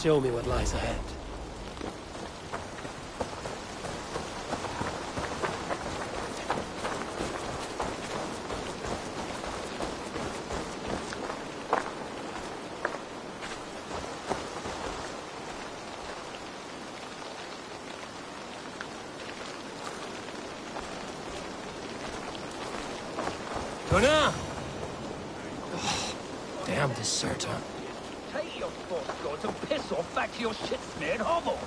Show me what lies ahead. Gunnar! Oh, damn deserter. Take your force gods and piss off back to your shit-smeared hovel!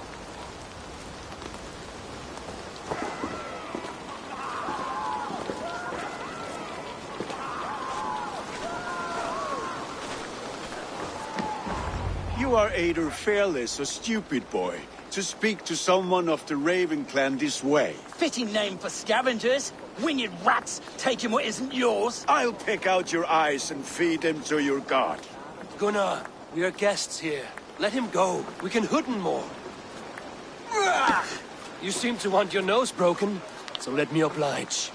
You are either fearless or stupid, boy, to speak to someone of the Raven clan this way. Fitting name for scavengers! Winged rats taking what isn't yours! I'll pick out your eyes and feed them to your god. Gunnar, we are guests here. Let him go. We can hood him more. You seem to want your nose broken, so let me oblige.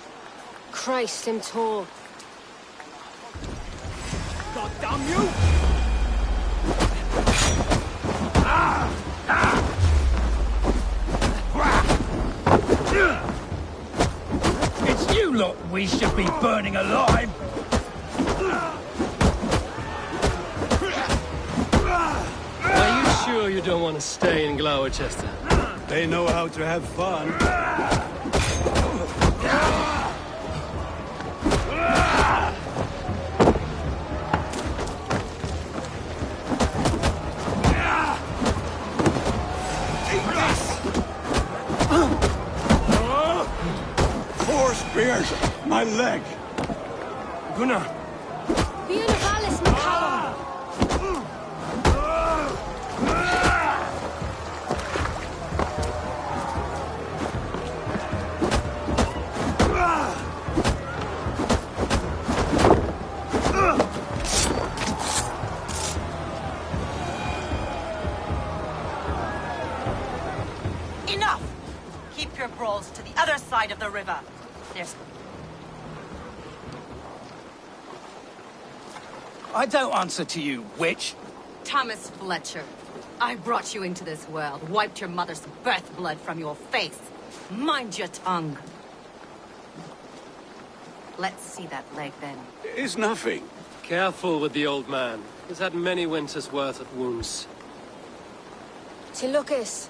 Christ, I'm tall. God damn you! It's you lot we should be burning alive! Are you sure you don't want to stay in Gloucester? They know how to have fun. Four spears! My leg! Gunnar! Be in a palace, Macallum. Enough! Keep your brawls to the other side of the river. There's... I don't answer to you, witch. Thomas Fletcher. I brought you into this world, wiped your mother's birth blood from your face. Mind your tongue. Let's see that leg, then. It's nothing. Careful with the old man. He's had many winters' worth of wounds. To Lucas.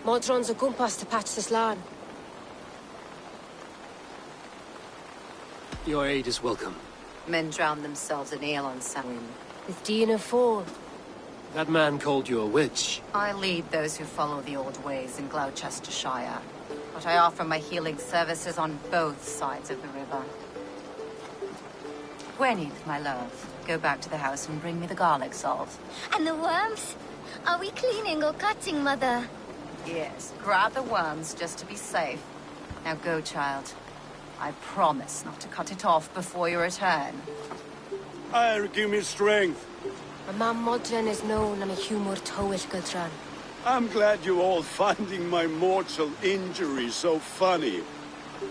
Modron's a gumpas to patch this land. Your aid is welcome. Men drown themselves in ale on Samhain. With Dean of Fall. That man called you a witch. I lead those who follow the old ways in Gloucestershire. But I offer my healing services on both sides of the river. Gwyneth, my love, go back to the house and bring me the garlic salt. And the worms? Are we cleaning or cutting, Mother? Yes, grab the worms just to be safe. Now go, child. I promise not to cut it off before your return. I'll give me strength. My man Modron is known am a humor towel Gudran. I'm glad you all finding my mortal injury so funny.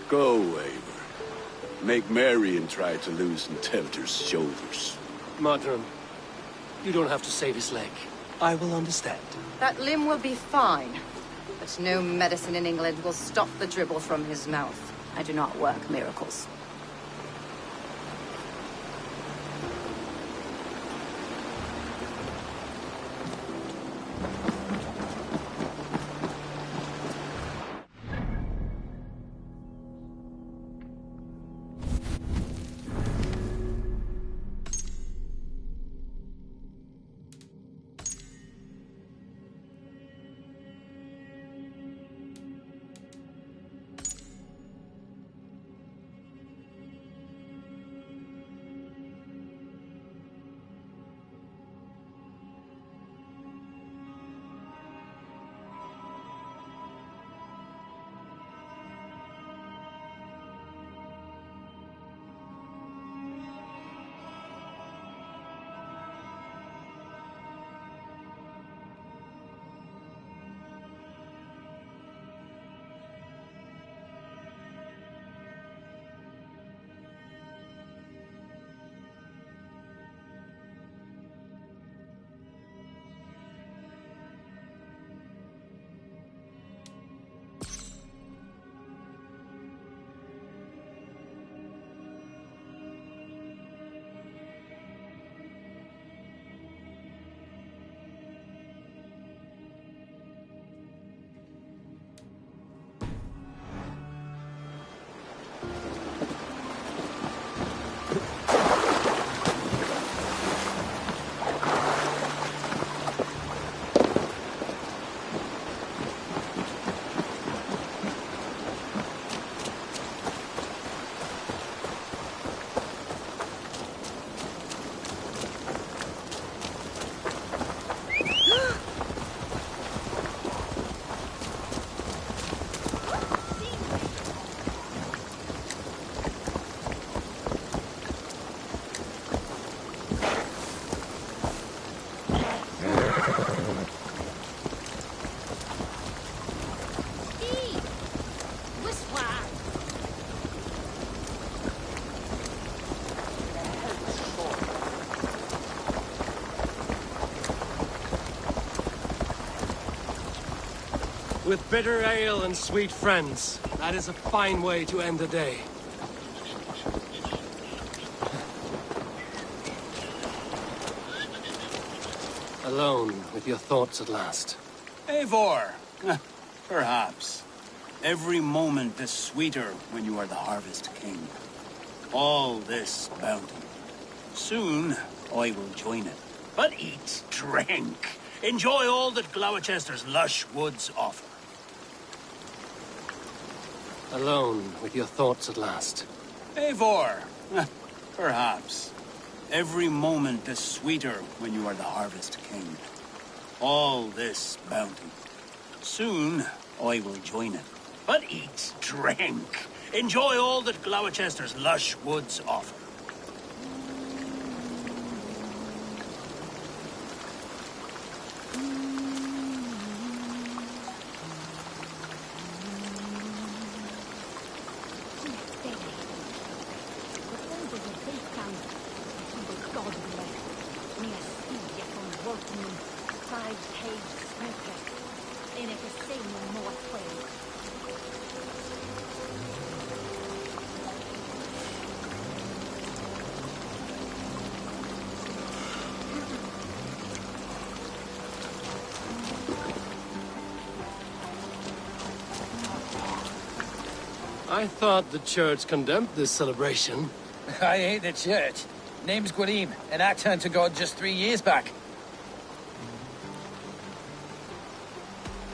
Go, Eivor. Make merry and try to loosen Tevder's shoulders. Modron, you don't have to save his leg. I will understand. That limb will be fine. But no medicine in England will stop the dribble from his mouth. I do not work miracles. With bitter ale and sweet friends, that is a fine way to end the day. Alone with your thoughts at last. Eivor, perhaps. Every moment is sweeter when you are the Harvest King. All this bounty. Soon, I will join it. But eat, drink, enjoy all that Gloucester's lush woods offer. Alone with your thoughts at last. Eivor, perhaps. Every moment is sweeter when you are the Harvest King. All this bounty. Soon, I will join it. But eat, drink, enjoy all that Gloucester's lush woods offer. I thought the church condemned this celebration. I hate the church. Name's Gwarim, and I turned to God just 3 years back.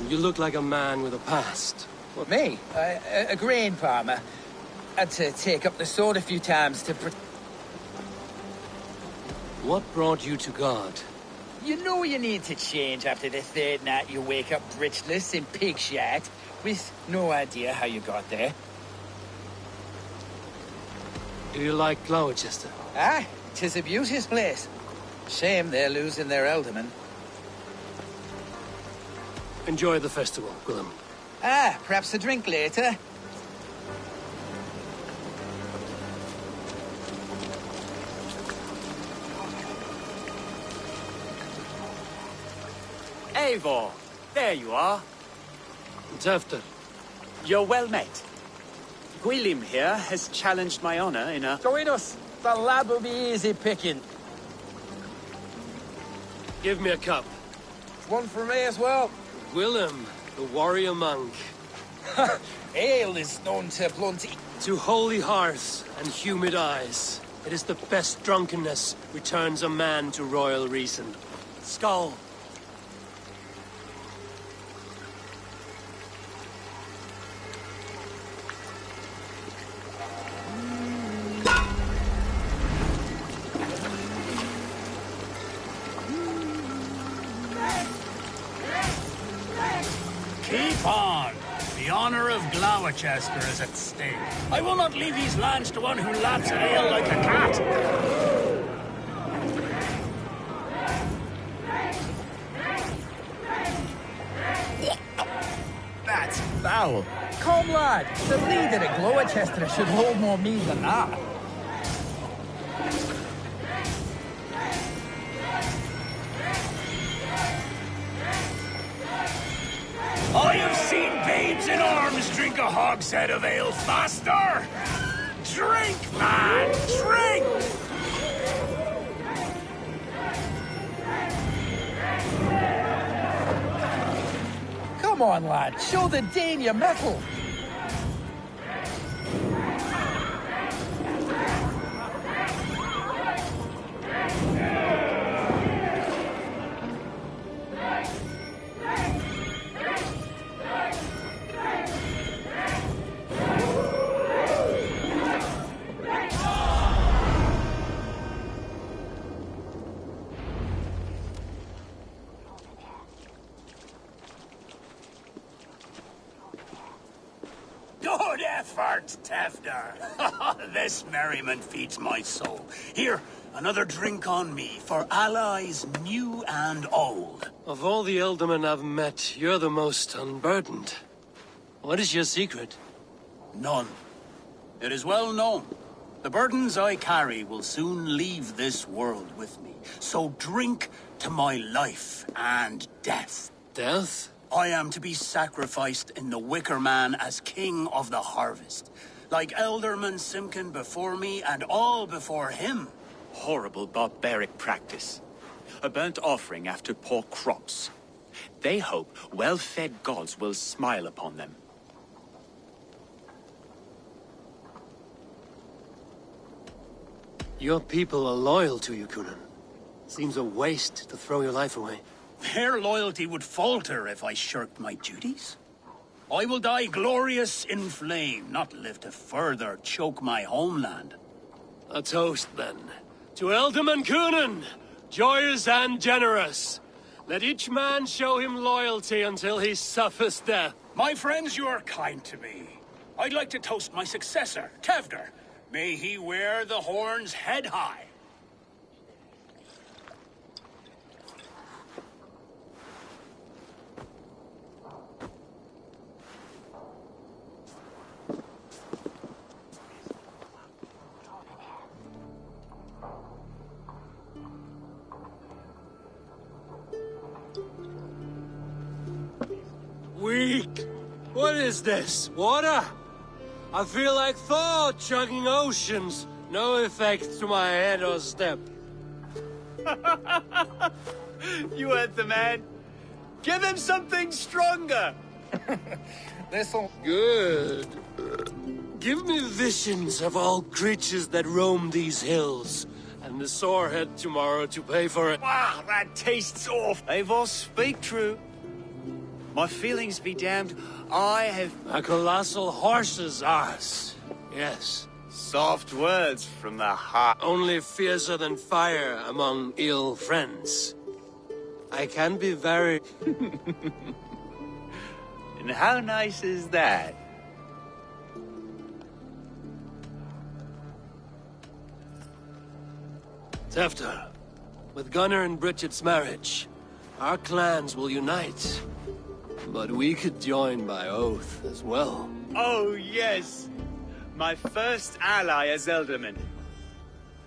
You look like a man with a past. What, me? A grain farmer. Had to take up the sword a few times to What brought you to God? You know you need to change after the third night you wake up britchless in pig shat, with no idea how you got there. Do you like Gloucester? Ah, 'tis a beauteous place. Shame they're losing their alderman. Enjoy the festival, Gwilym. Ah, perhaps a drink later. Eivor, there you are. Tefter, You're well met. Gwilym here has challenged my honor in a... Join us. The lad will be easy picking. give me a cup. One for me as well. Gwilym, the warrior monk. Ale is known to blunt... To holy hearths and humid eyes, it is the best drunkenness returns a man to royal reason. Skull. Keep on! The honor of Gloucester is at stake. I will not leave these lands to one who laps ale like a cat. That's foul. Come, lad. The leader of Gloucester should hold more mead than that. I have seen babes in arms drink a hogshead of ale faster! Drink, man! Drink! Come on, lad. Show the Dane your mettle. Good effort, Tefter. This merriment feeds my soul. Here, another drink on me for allies new and old. Of all the ealdormen I've met, you're the most unburdened. What is your secret? None. It is well known. The burdens I carry will soon leave this world with me. So drink to my life and death. Death? I am to be sacrificed in the Wicker Man as king of the harvest. Like Elderman Simkin before me and all before him. Horrible barbaric practice. A burnt offering after poor crops. They hope well-fed gods will smile upon them. Your people are loyal to you, Kunan. Seems a waste to throw your life away. Their loyalty would falter if I shirked my duties. I will die glorious in flame, not live to further choke my homeland. A toast, then. To Elderman Kunan, joyous and generous. Let each man show him loyalty until he suffers death. My friends, you are kind to me. I'd like to toast my successor, Tevder. May he wear the horns head high. Weak! What is this? Water? I feel like Thor chugging oceans. No effect to my head or step. You heard the man. Give him something stronger. This'll... Good. Give me visions of all creatures that roam these hills, and the sore head tomorrow to pay for it. Wow, that tastes awful. They all speak true. My feelings be damned. I have... A colossal horse's arse. Yes. Soft words from the heart. Only fiercer than fire among ill friends. I can be very... And how nice is that? Tefter, with Gunnar and Bridget's marriage, our clans will unite. But we could join by oath as well. Oh, yes. My first ally as Elderman.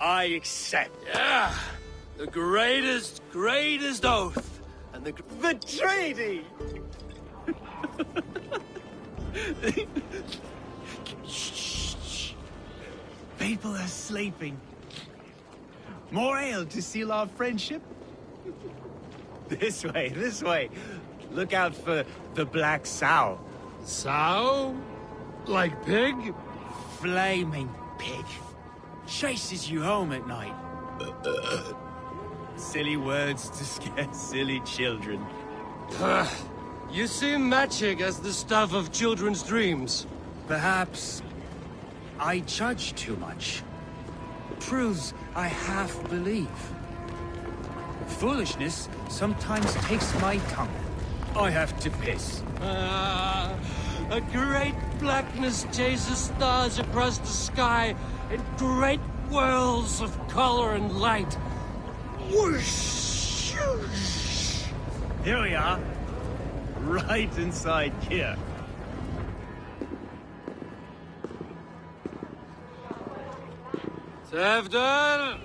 I accept. Yeah! The greatest oath! And the treaty! Shh. People are sleeping. More ale to seal our friendship? This way. Look out for the black sow. Sow? Like pig? Flaming pig. Chases you home at night. Silly words to scare silly children. You see magic as the stuff of children's dreams. Perhaps I judge too much. Proves I half believe. Foolishness sometimes takes my tongue. I have to piss. A great blackness chases stars across the sky in great whirls of color and light. Whoosh! Here we are. Right inside here. Tefter!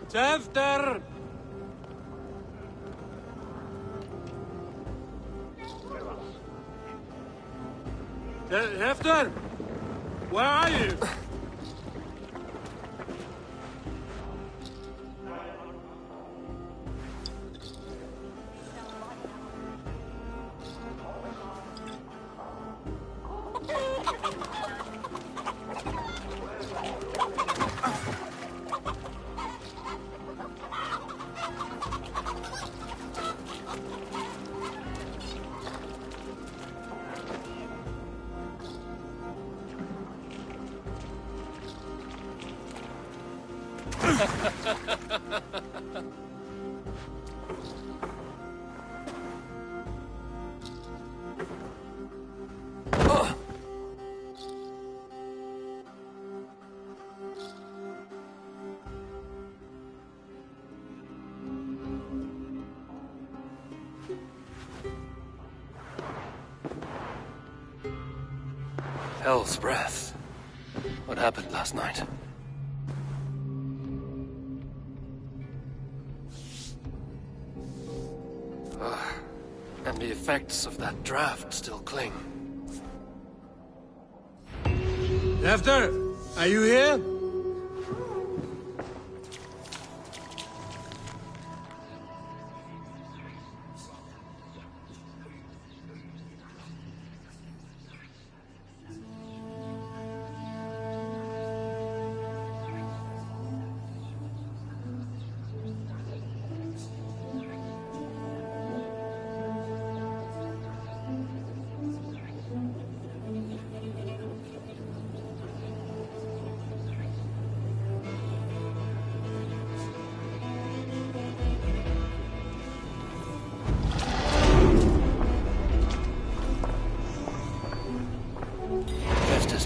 Tefter! Tefter! Where are you? Hell's breath. What happened last night? And the effects of that draft still cling. After, are you here?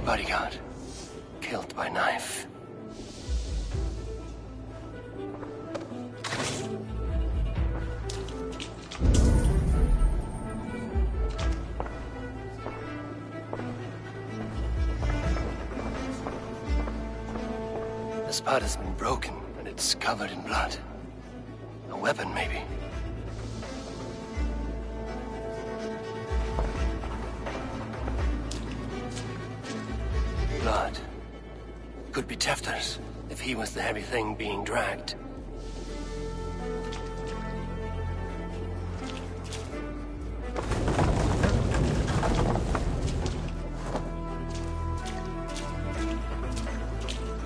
Bodyguard. Killed by knife. The spot has been broken, and it's covered in blood. A weapon, maybe. Blood. Could be Tefter's, if he was the heavy thing being dragged.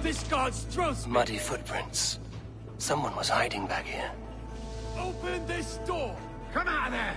This god's throats! Muddy footprints. Someone was hiding back here. Open this door! Come out of there!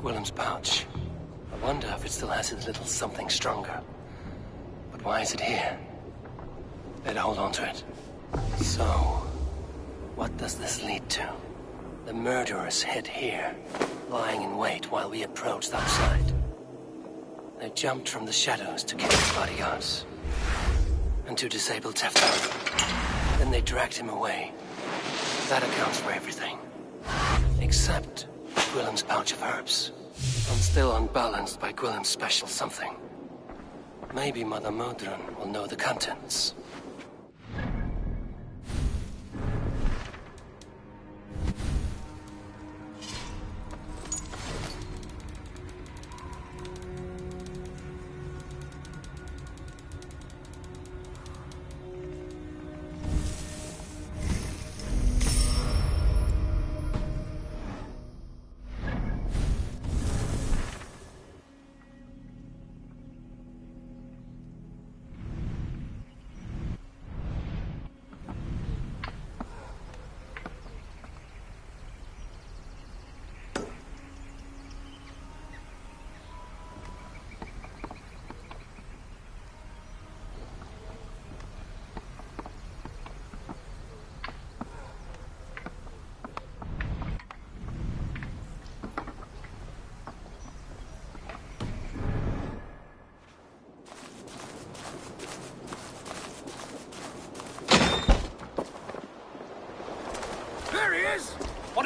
Willem's pouch. I wonder if it still has his little something stronger. But why is it here? Better hold on to it. So, what does this lead to? The murderers hid here, lying in wait while we approached outside. They jumped from the shadows to kill the bodyguards. And to disable Tefter. Then they dragged him away. That accounts for everything. Except Gwillem's pouch of herbs. I'm still unbalanced by Gwillem's special something. Maybe Mother Modron will know the contents.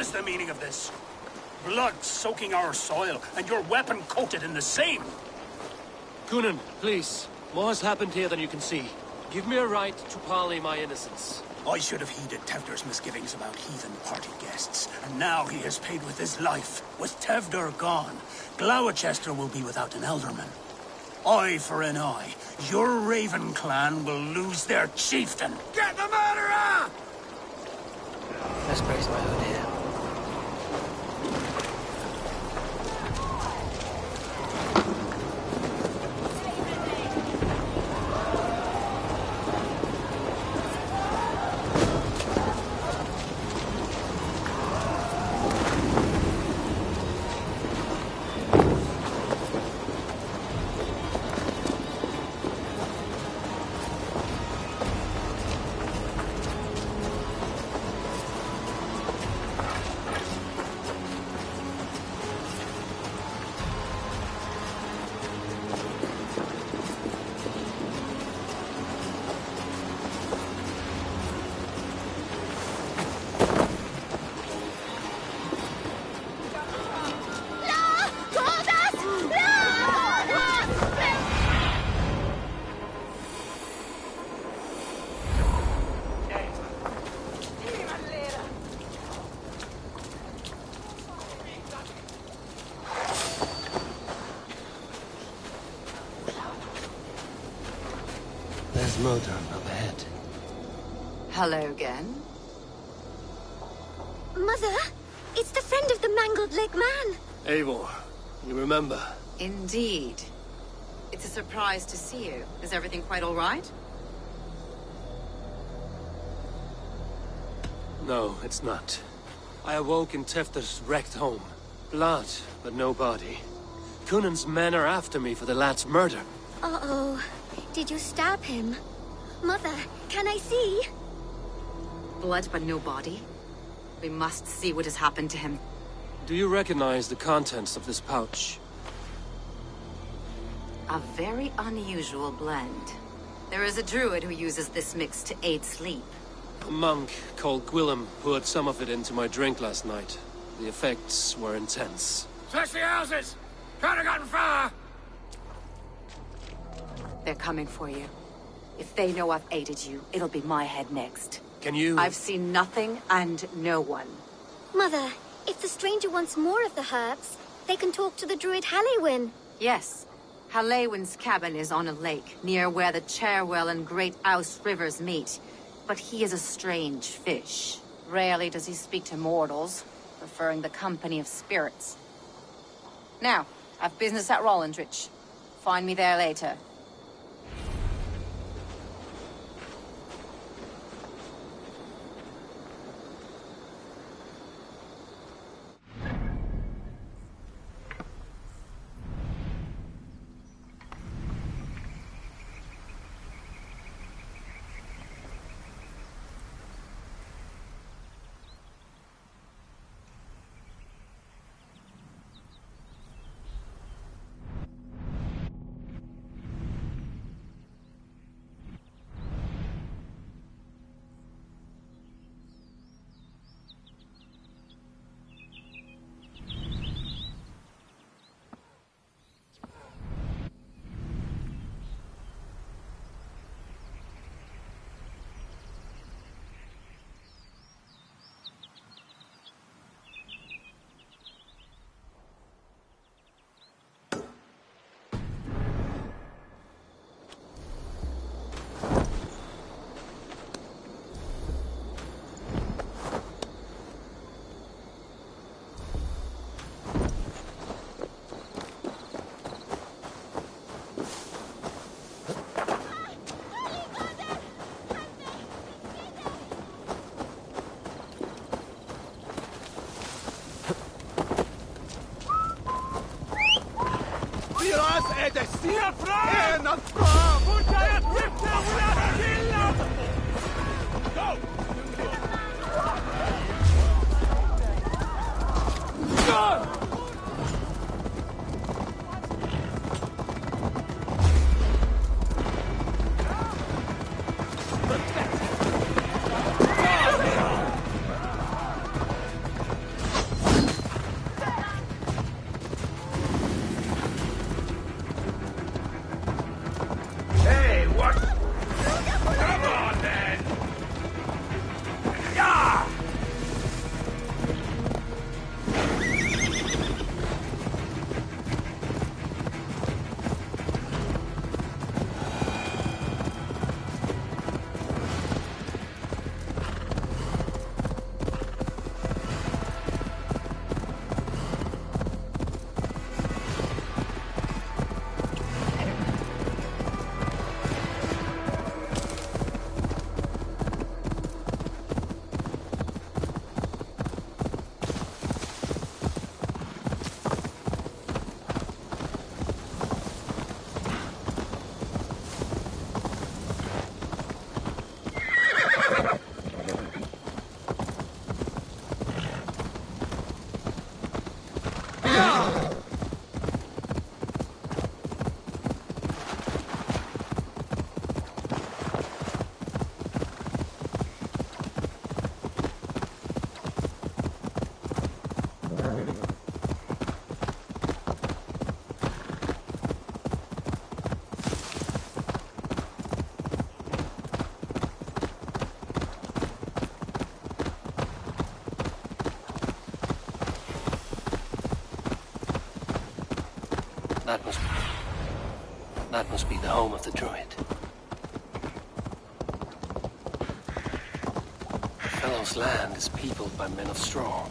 is the meaning of this? Blood soaking our soil, and your weapon coated in the same. Coonan, please. More has happened here than you can see. Give me a right to parley my innocence. I should have heeded Tevder's misgivings about heathen party guests, and now he has paid with his life. With Tevder gone, Gloucester will be without an ealdorman. Eye for an eye. Your Raven clan will lose their chieftain. Get the murderer! Let's brace my hood here. There's Modron up ahead. Hello again. Mother, it's the friend of the mangled leg man. Eivor, you remember? Indeed. It's a surprise to see you. Is everything quite all right? No, it's not. I awoke in Tefter's wrecked home. Blood, but no body. Coonan's men are after me for the lad's murder. Uh-oh. Did you stab him? Mother, can I see? Blood but no body? We must see what has happened to him. Do you recognize the contents of this pouch? A very unusual blend. There is a druid who uses this mix to aid sleep. A monk called Gwillem poured some of it into my drink last night. The effects were intense. Search the houses! Could have gotten far! They're coming for you. If they know I've aided you, it'll be my head next. Can you... I've seen nothing and no one. Mother, if the stranger wants more of the herbs, they can talk to the druid Halewyn. Yes. Halewyn's cabin is on a lake, near where the Cherwell and Great Ouse rivers meet. But he is a strange fish. Rarely does he speak to mortals, preferring the company of spirits. Now, I've business at Rollindrich. Find me there later. That must be the home of the druid. The fellow's land is peopled by men of straw.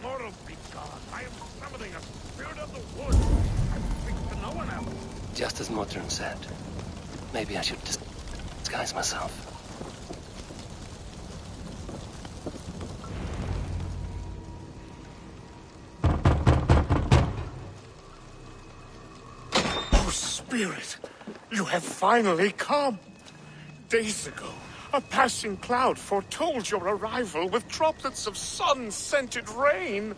Mortals be gone. I am summoning a spirit of the woods. I speak to no one else. Just as Modron said. Maybe I should disguise myself. Oh, Spirit, you have finally come. Days ago, a passing cloud foretold your arrival with droplets of sun-scented rain.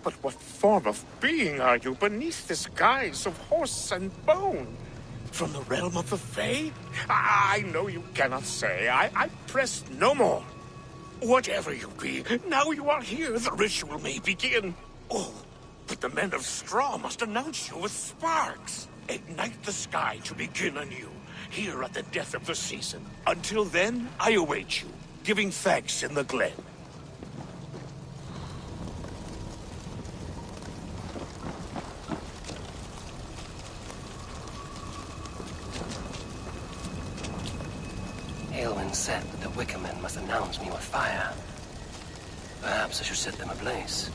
But what form of being are you beneath this guise of horse and bone? From the realm of the Fae? I know you cannot say. I press no more. Whatever you be, now you are here, the ritual may begin. Oh, but the men of straw must announce you with sparks. Ignite the sky to begin anew, here at the death of the season. Until then, I await you, giving thanks in the glen. Aelwyn said that the Wicker Men must announce me with fire. Perhaps I should set them ablaze.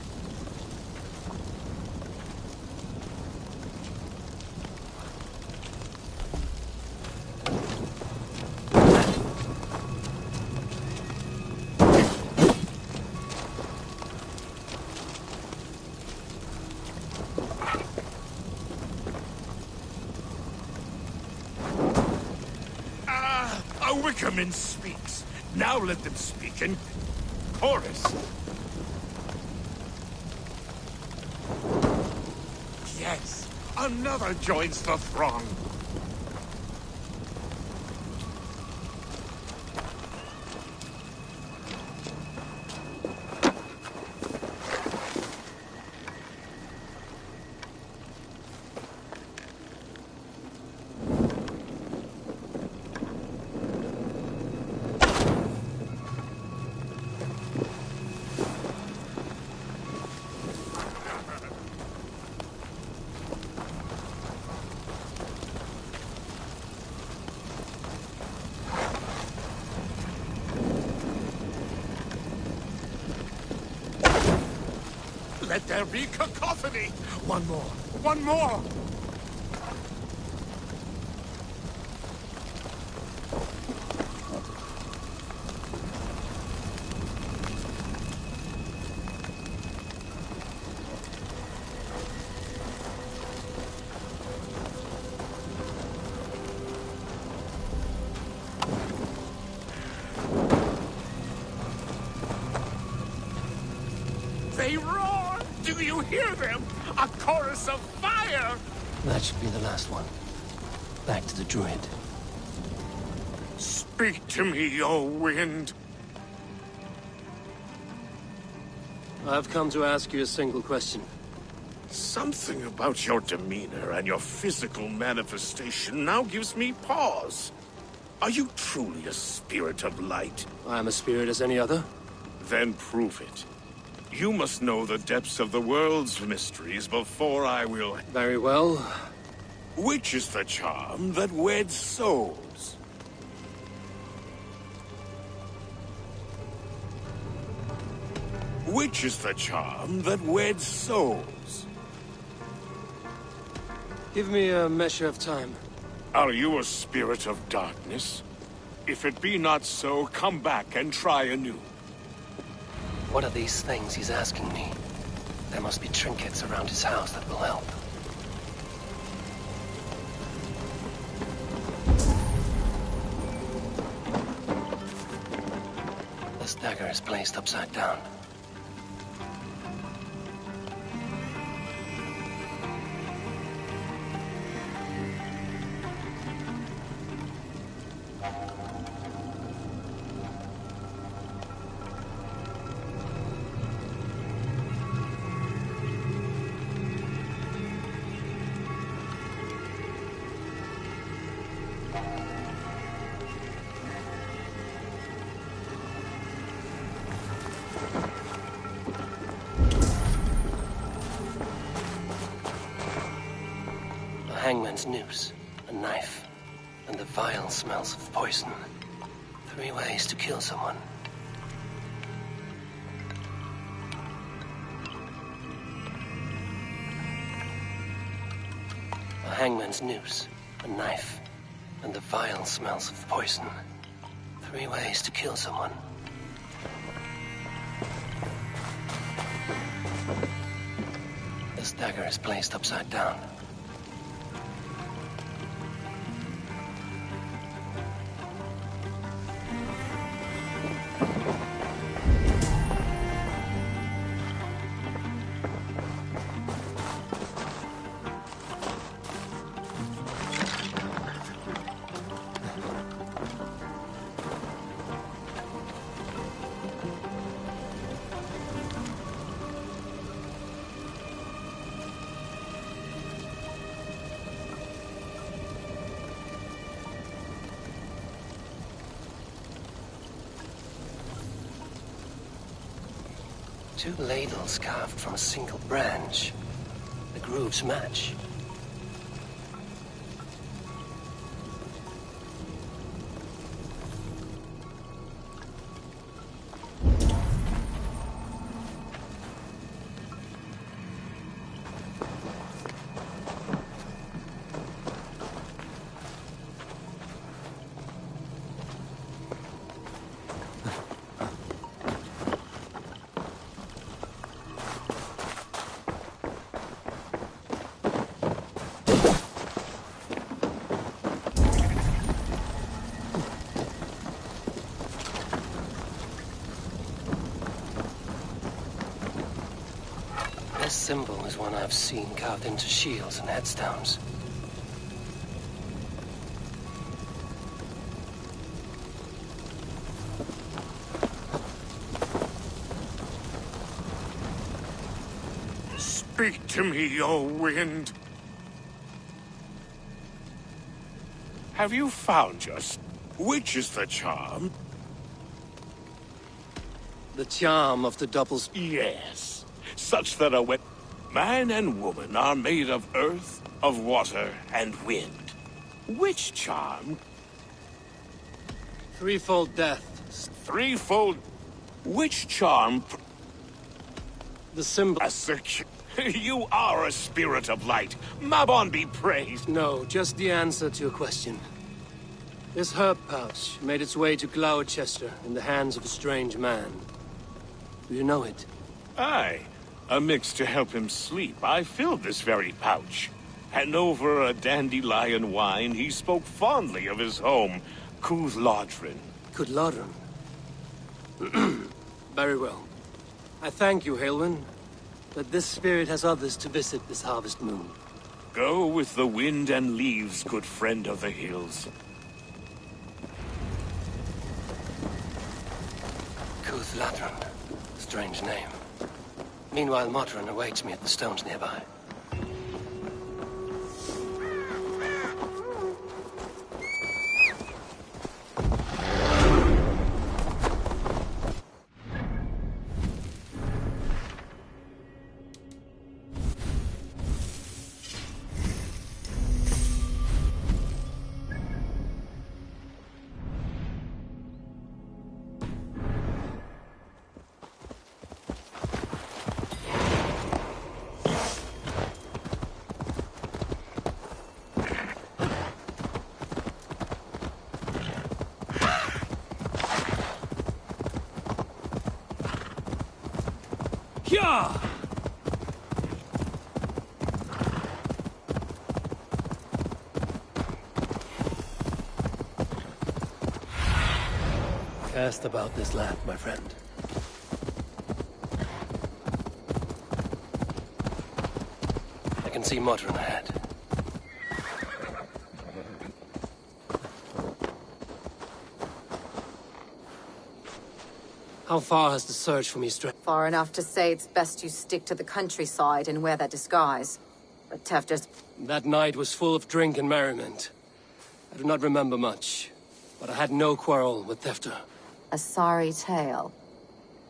A Wickerman speaks. Now let them speak in chorus. Yes, another joins the throng. Let there be cacophony! One more! One more! They roar! Do you hear them? A chorus of fire! That should be the last one. Back to the druid. Speak to me, O wind. I've come to ask you a single question. Something about your demeanor and your physical manifestation now gives me pause. Are you truly a spirit of light? I am a spirit as any other. Then prove it. You must know the depths of the world's mysteries before I will... Very well. Which is the charm that weds souls? Which is the charm that weds souls? Give me a measure of time. Are you a spirit of darkness? If it be not so, come back and try anew. What are these things he's asking me? There must be trinkets around his house that will help. This dagger is placed upside down. hangman's noose, a knife, and the vile smells of poison. 3 ways to kill someone. A hangman's noose, a knife, and the vile smells of poison. 3 ways to kill someone. This dagger is placed upside down. Two ladles carved from a single branch. The grooves match. This symbol is one I've seen carved into shields and headstones. Speak to me, O wind. Have you found us? Which is the charm? The charm of the doubles. Yes. Such that man and woman are made of earth, of water, and wind. Which charm? Threefold death. Threefold... Which charm... The symbol... You are a spirit of light. Mabon be praised. No, just the answer to your question. This herb pouch made its way to Gloucester in the hands of a strange man. Do you know it? Aye. A mix to help him sleep. I filled this very pouch. And over a dandelion wine, he spoke fondly of his home, Cooth-Lodrin. Cooth-Lodrin? Very well. I thank you, Halwyn, that this spirit has others to visit this harvest moon. Go with the wind and leaves, good friend of the hills. Cooth-Lodrin. Strange name. Meanwhile, Modron awaits me at the stones nearby. Yeah! Cast about this land, my friend. I can see Modron ahead. How far has the search for me stretched? Far enough to say it's best you stick to the countryside and wear that disguise. But Tefter's... That night was full of drink and merriment. I do not remember much, but I had no quarrel with Tefter. a sorry tale.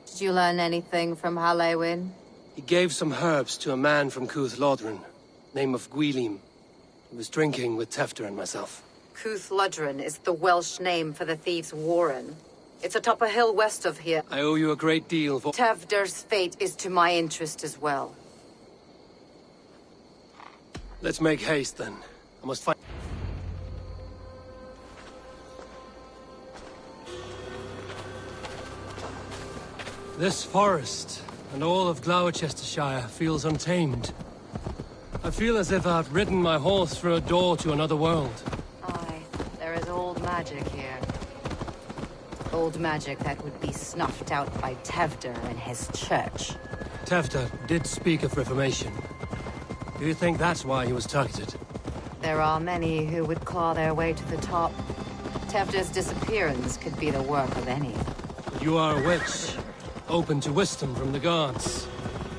Did you learn anything from Halewin? He gave some herbs to a man from Cooth-Lodrin, name of Gwylim. He was drinking with Tefter and myself. Cúth-Ludren is the Welsh name for the thieves' warren. It's atop a hill west of here. I owe you a great deal for... Tevder's fate is to my interest as well. Let's make haste, then. I must find... This forest, and all of Gloucestershire, feels untamed. I feel as if I've ridden my horse through a door to another world. Aye, there is old magic here. Old magic that would be snuffed out by Tevder and his church. Tefter did speak of reformation. Do you think that's why he was targeted? There are many who would claw their way to the top. Tevder's disappearance could be the work of any. You are a witch, open to wisdom from the gods.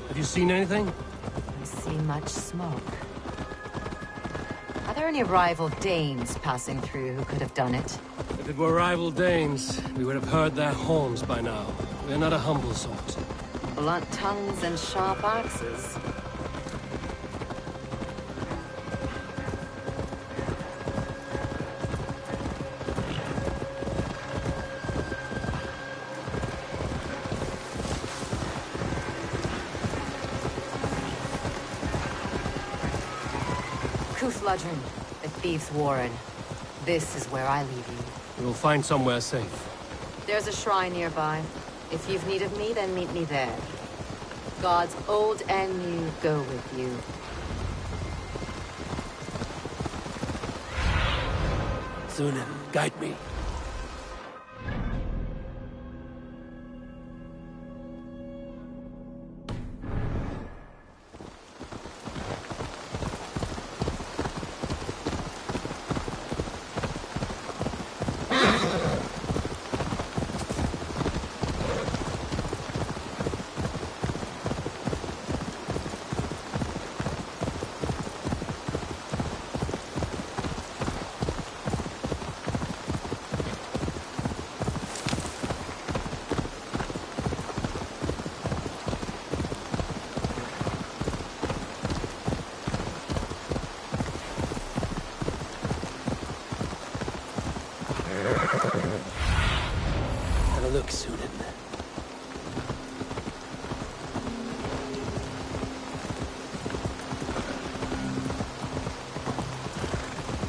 Have you seen anything? I see much smoke. Are there any rival Danes passing through who could have done it? If it were rival Danes, we would have heard their horns by now. We are not a humble sort. Blunt tongues and sharp axes. Cúth-Ludren, the thieves' warren. This is where I leave you. We will find somewhere safe. There's a shrine nearby. If you've need of me, then meet me there. Gods old and new go with you. Sunan, guide me. Have a look, Sunan.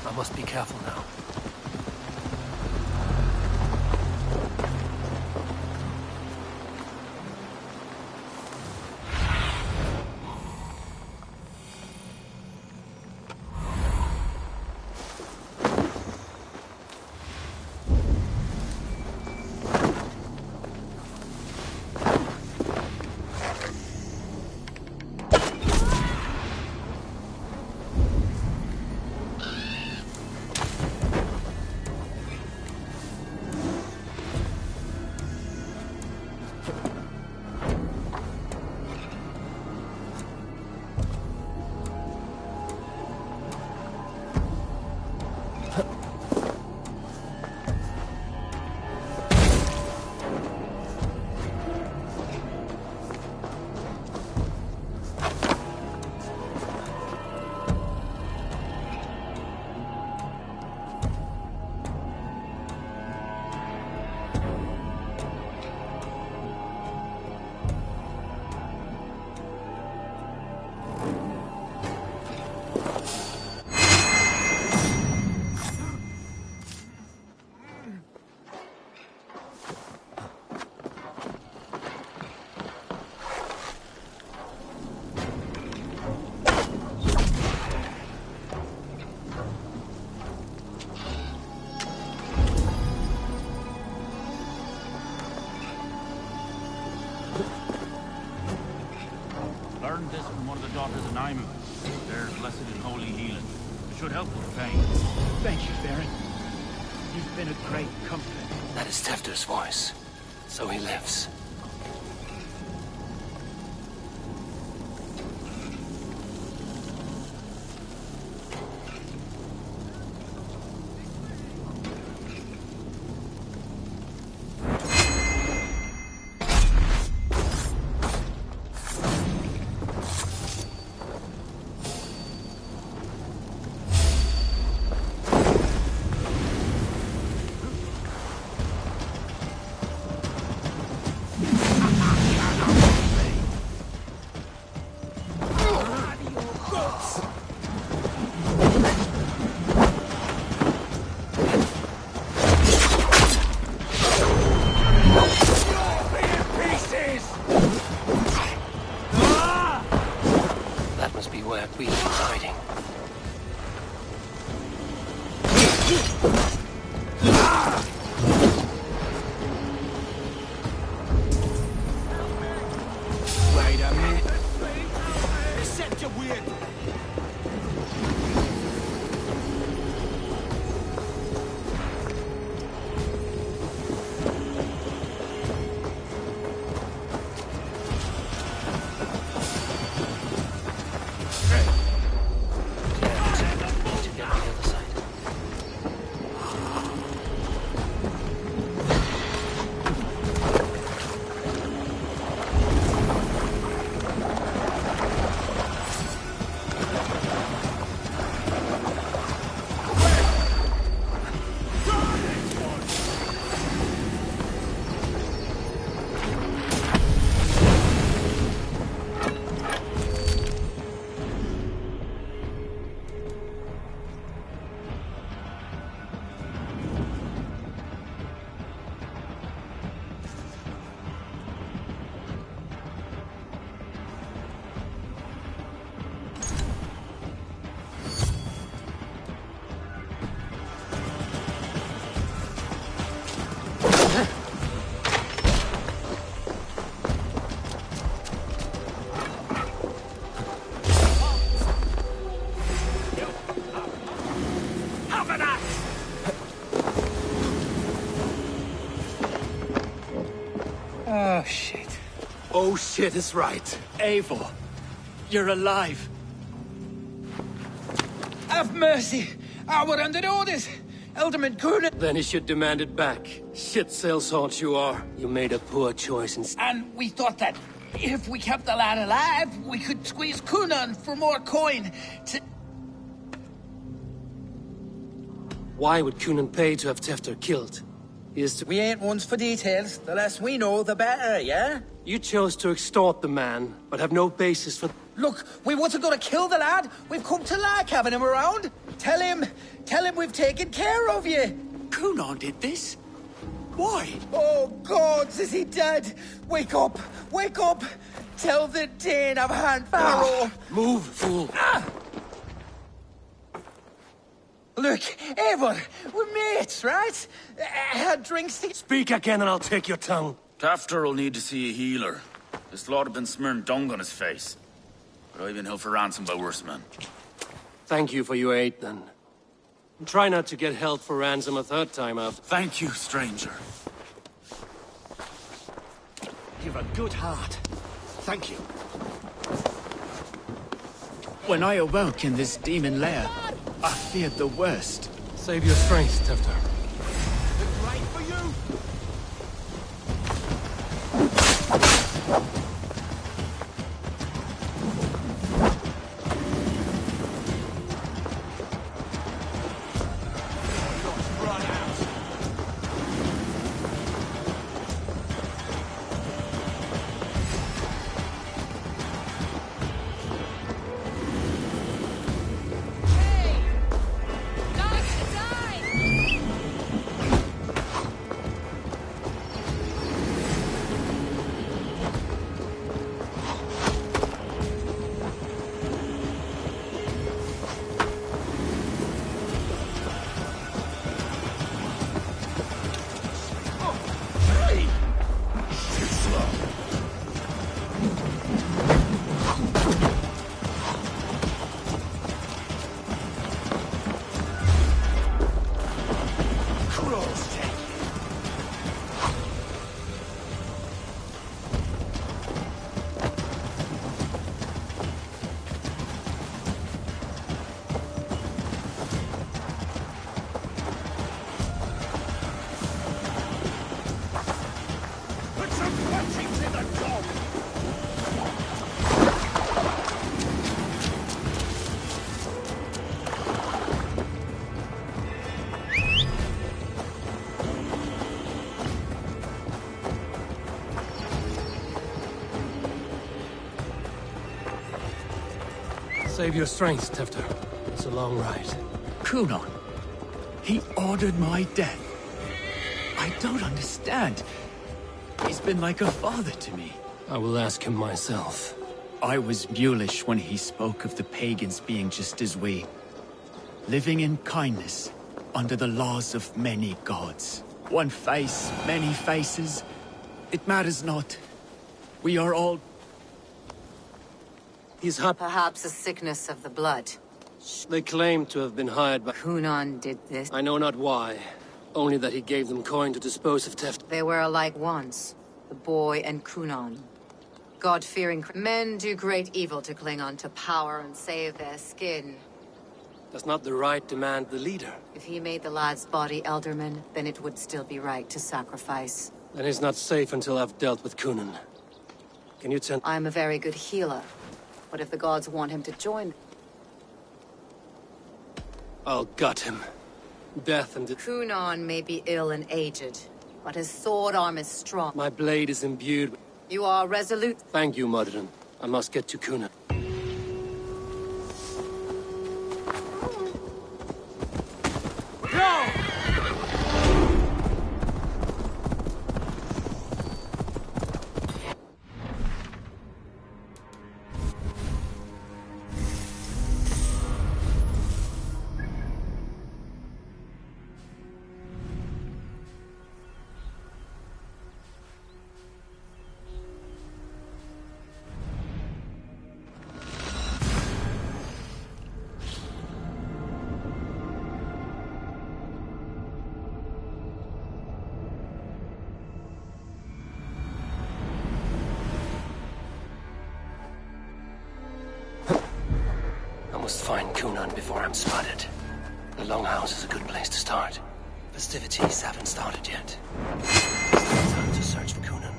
I must be careful now. Learned this from one of the daughters of Naimu. They're blessed in holy healing. It should help with pain. Thank you, Baron. You've been a great comfort. That is Tefter's voice. So he lives. Oh, shit. Oh shit is right. Eivor, you're alive. Have mercy! We're under orders! Alderman Coonan... Then he should demand it back. Shit sellsword you are. You made a poor choice and... And we thought that if we kept the lad alive, we could squeeze Coonan for more coin to... Why would Coonan pay to have Tefter killed? He is to... We ain't ones for details. The less we know, the better, yeah? You chose to extort the man, but have no basis for... Look, we wasn't gonna kill the lad. We've come to like having him around. Tell him we've taken care of you. Coonan did this? Why? Oh, God, is he dead? Wake up! Wake up! Tell the Dane I've hand Farrow. Move, fool. Look, Eivor, we're mates, right? Had drinks to... Speak again and I'll take your tongue. Tafter will need to see a healer. This lord have been smearing dung on his face. But I've been held for ransom by worse men. Thank you for your aid, then. And try not to get held for ransom a third time after. Thank you, stranger. You've a good heart. Thank you. When I awoke in this demon lair, I feared the worst. Save your strength, Tefter. Right for you. Save your strength, Tefter. It's a long ride. Coonan, he ordered my death. I don't understand. He's been like a father to me. I will ask him myself. I was mulish when he spoke of the pagans being just as we. Living in kindness, under the laws of many gods. One face, many faces. It matters not. We are all... He's hot. Perhaps a sickness of the blood. They claim to have been hired by... Cunon did this. I know not why. Only that he gave them coin to dispose of theft. They were alike once, the boy and Cunon. God-fearing men do great evil to cling on to power and save their skin. Does not the right demand the leader? If he made the lad's body Elderman, then it would still be right to sacrifice. Then he's not safe until I've dealt with Cunon. Can you send... I'm a very good healer. But if the gods want him to join... I'll gut him. Death and... Cunon may be ill and aged, but his sword arm is strong. My blade is imbued... You are resolute. Thank you, Modern. I must get to Cunon. I must find Cunon before I'm spotted. The Longhouse is a good place to start. Festivities haven't started yet. It's time to search for Cunon.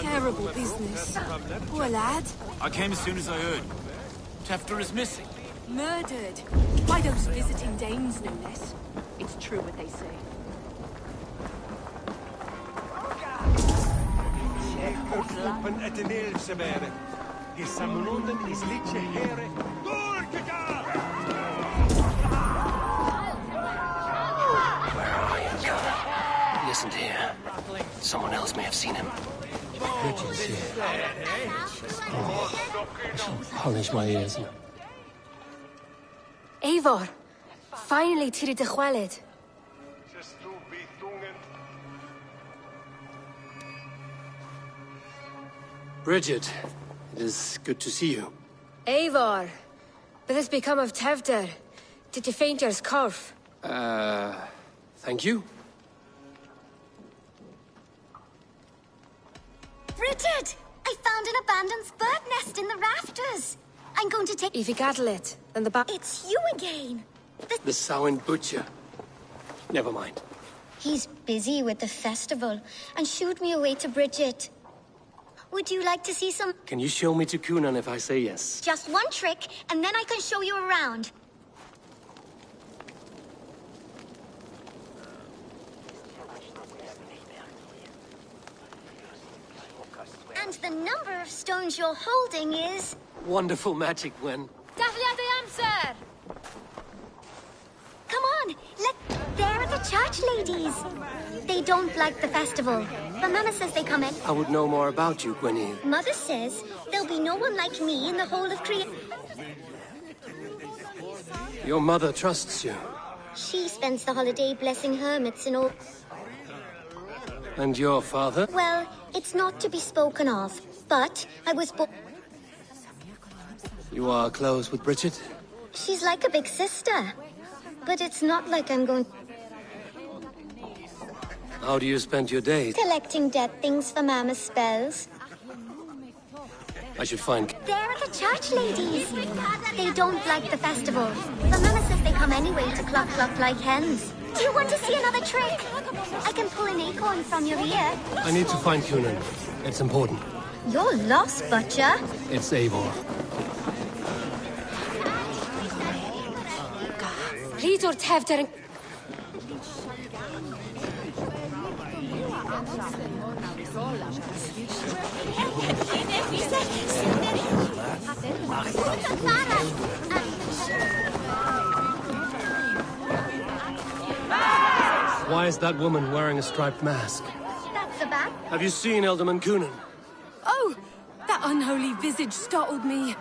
Terrible business. Poor lad. I came as soon as I heard. Tefter is missing. Murdered. By those visiting Danes, no less. It's true what they say. Where are you, Cunon? Listen here. Someone else may have seen him. Bridget's here. Oh, I shall polish my ears now. Eivor, finally tiri de chwaled. Bridget, it is good to see you. Eivor, what has become of Tevder? Did you faint your scarf? Thank you. Bridget! I found an abandoned bird nest in the rafters. I'm going to take... If you gather it, then the back... It's you again. The Samhain Butcher. Never mind. He's busy with the festival and shooed me away to Bridget. Would you like to see some... Can you show me to Cunon if I say yes? Just one trick, and then I can show you around. And the number of stones you're holding is... Wonderful magic, Gwen. Daflia de Amser! Come on, there are the church ladies. They don't like the festival, but Mama says they come in. I would know more about you, Gwenny. Mother says there'll be no one like me in the whole of Korea. Your mother trusts you. She spends the holiday blessing hermits and all. And your father? Well, it's not to be spoken of, but I was born. You are close with Bridget? She's like a big sister. But it's not like I'm going... How do you spend your days? Collecting dead things for Mama's spells. I should find... There are the church ladies. They don't like the festival. But Mama says they come anyway to cluck like hens. Do you want to see another trick? I can pull an acorn from your ear. I need to find Cunon. It's important. You're lost, Butcher. It's Eivor. Ridur Tevder... Why is that woman wearing a striped mask? That's the back. Have you seen Alderman Coonan? Oh! That unholy visage startled me.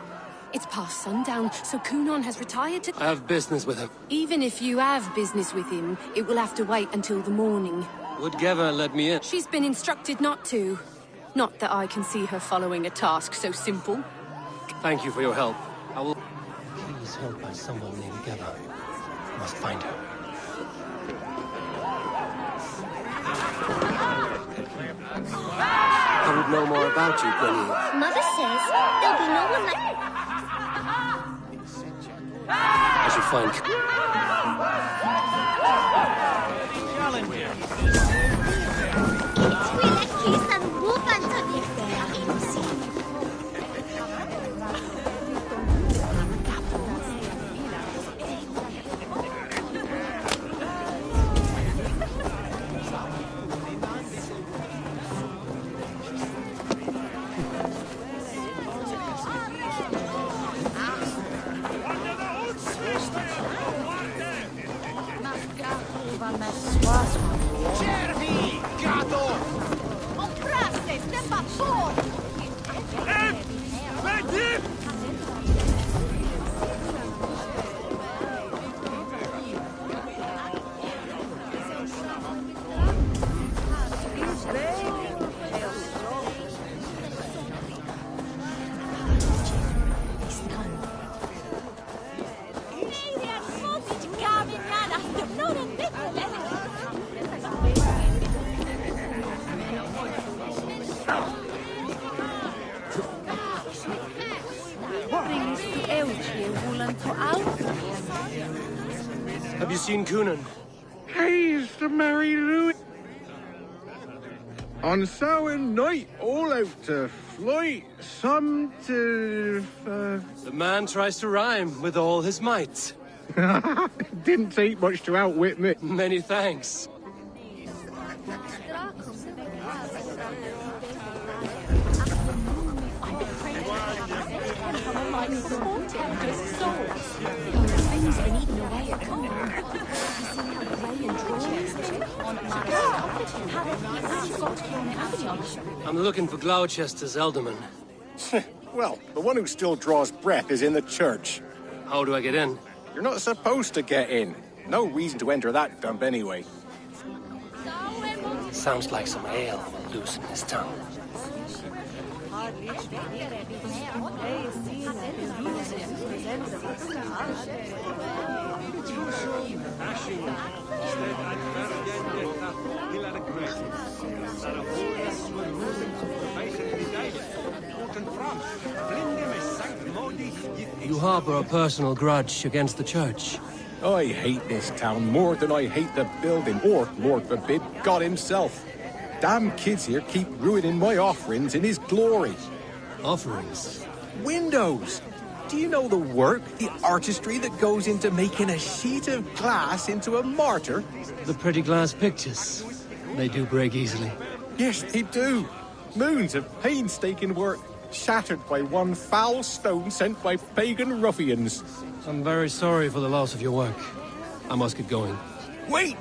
It's past sundown, so Coonan has retired to... I have business with him. Even if you have business with him, it will have to wait until the morning. Would Geva let me in? She's been instructed not to. Not that I can see her following a task so simple. Thank you for your help. I will... Please help by someone named Geva. I must find her. I would know more about you, Gwenny. Mother says there'll be no one like... I should find... Have you seen Coonan? He's the Mary Louis. On Samhain night, all out to flight, some to... The man tries to rhyme with all his might. Didn't take much to outwit me. Many thanks. I'm looking for Gloucester's alderman. Well, the one who still draws breath is in the church. How do I get in? You're not supposed to get in. No reason to enter that dump anyway. Sounds like some ale will loosen his tongue. You harbor a personal grudge against the church. I hate this town more than I hate the building, or, Lord forbid, God himself. Damn kids here keep ruining my offerings in his glory. Offerings? Windows! Do you know the work, the artistry that goes into making a sheet of glass into a martyr? The pretty glass pictures. They do break easily. Yes, they do. Moons of painstaking work, shattered by one foul stone sent by pagan ruffians. I'm very sorry for the loss of your work. I must get going. Wait!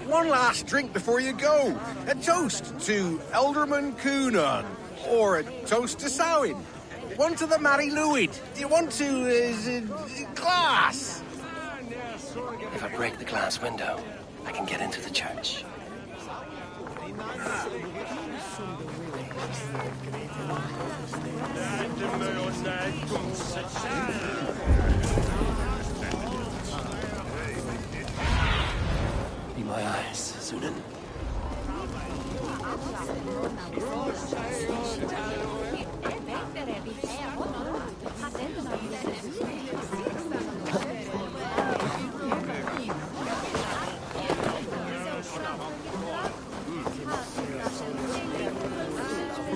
One last drink before you go. A toast to Alderman Coonan. Or a toast to Samhain. One to the Mary Louis. Do you want to, glass? If I break the glass window, I can get into the church. Be my eyes, Sunan.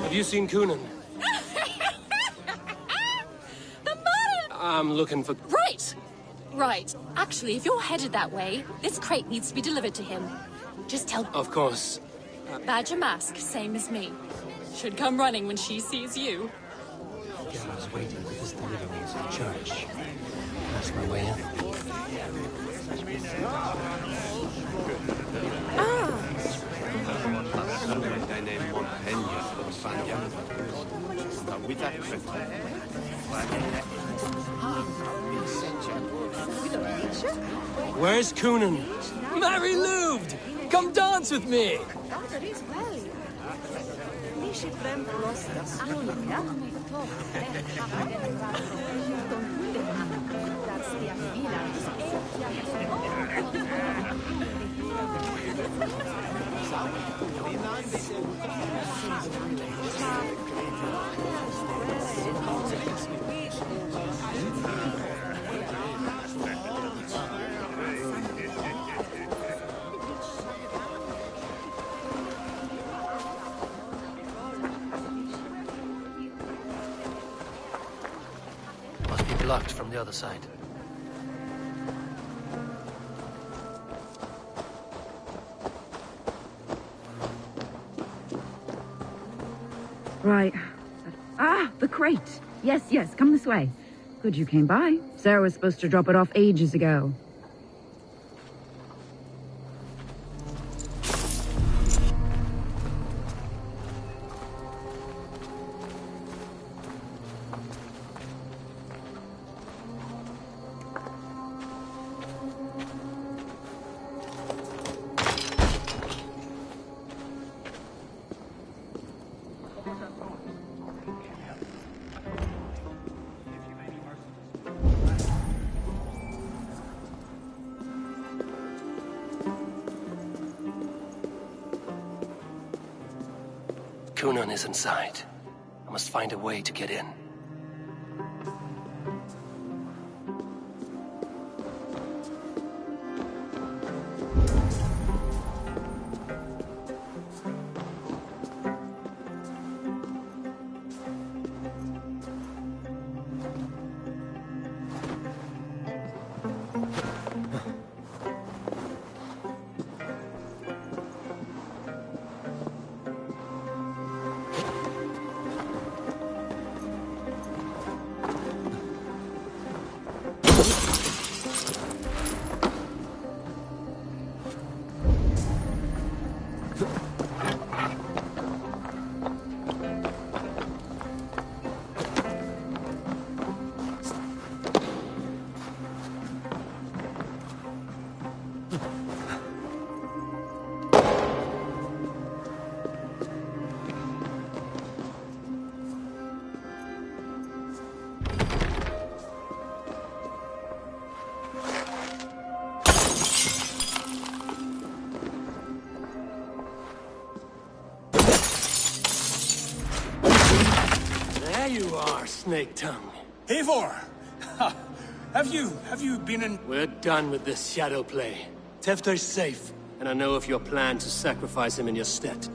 Have you seen Coonan? I'm looking for... Right! Right. Actually, if you're headed that way, this crate needs to be delivered to him. Just tell... Of course. Badger Mask, same as me. Should come running when she sees you. Gamma's waiting with his deliveries at the church. That's my way in. Where's Coonan? Mary Louved! Come dance with me! Must be blocked from the other side. Right. Ah, the crate. Yes, yes, come this way. Good you came by. Sarah was supposed to drop it off ages ago. Coonan is inside. I must find a way to get in. There you are, Snake Tongue. Eivor! Have you been in... We're done with this shadow play. Tevder's safe, and I know of your plan to sacrifice him in your stead.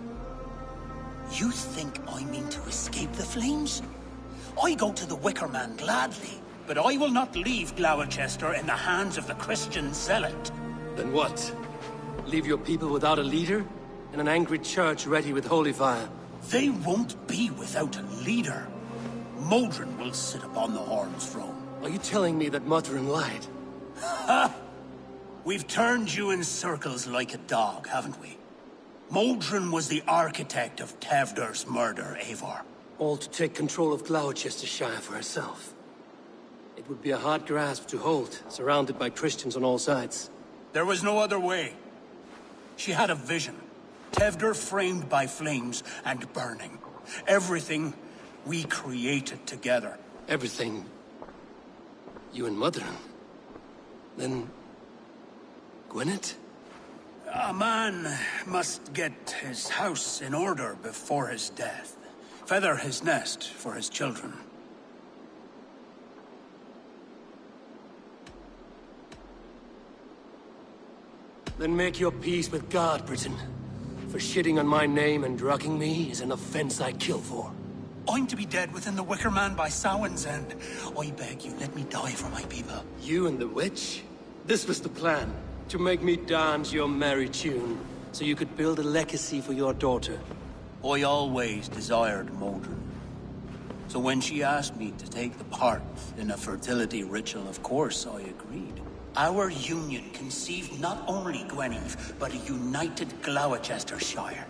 You think I mean to escape the flames? I go to the Wicker Man gladly, but I will not leave Gloucester in the hands of the Christian zealot. Then what? Leave your people without a leader? And an angry church ready with holy fire? They won't be without a leader. Modron will sit upon the Horn's throne. Are you telling me that Modron lied? Ha! We've turned you in circles like a dog, haven't we? Modron was the architect of Tevder's murder, Eivor. All to take control of Gloucestershire for herself. It would be a hard grasp to hold, surrounded by Christians on all sides. There was no other way. She had a vision. Tevder framed by flames and burning. Everything we created together. Everything? You and Modron? Then... Gwyneth? A man must get his house in order before his death. Feather his nest for his children. Then make your peace with God, Britain. For shitting on my name and drugging me is an offense I kill for. I'm to be dead within the Wicker Man by Samhain's end. I beg you, let me die for my people. You and the witch? This was the plan. To make me dance your merry tune. so you could build a legacy for your daughter. I always desired Modron. So when she asked me to take the part in a fertility ritual, of course I agreed. Our union conceived not only Gweneve, but a united Gloucestershire.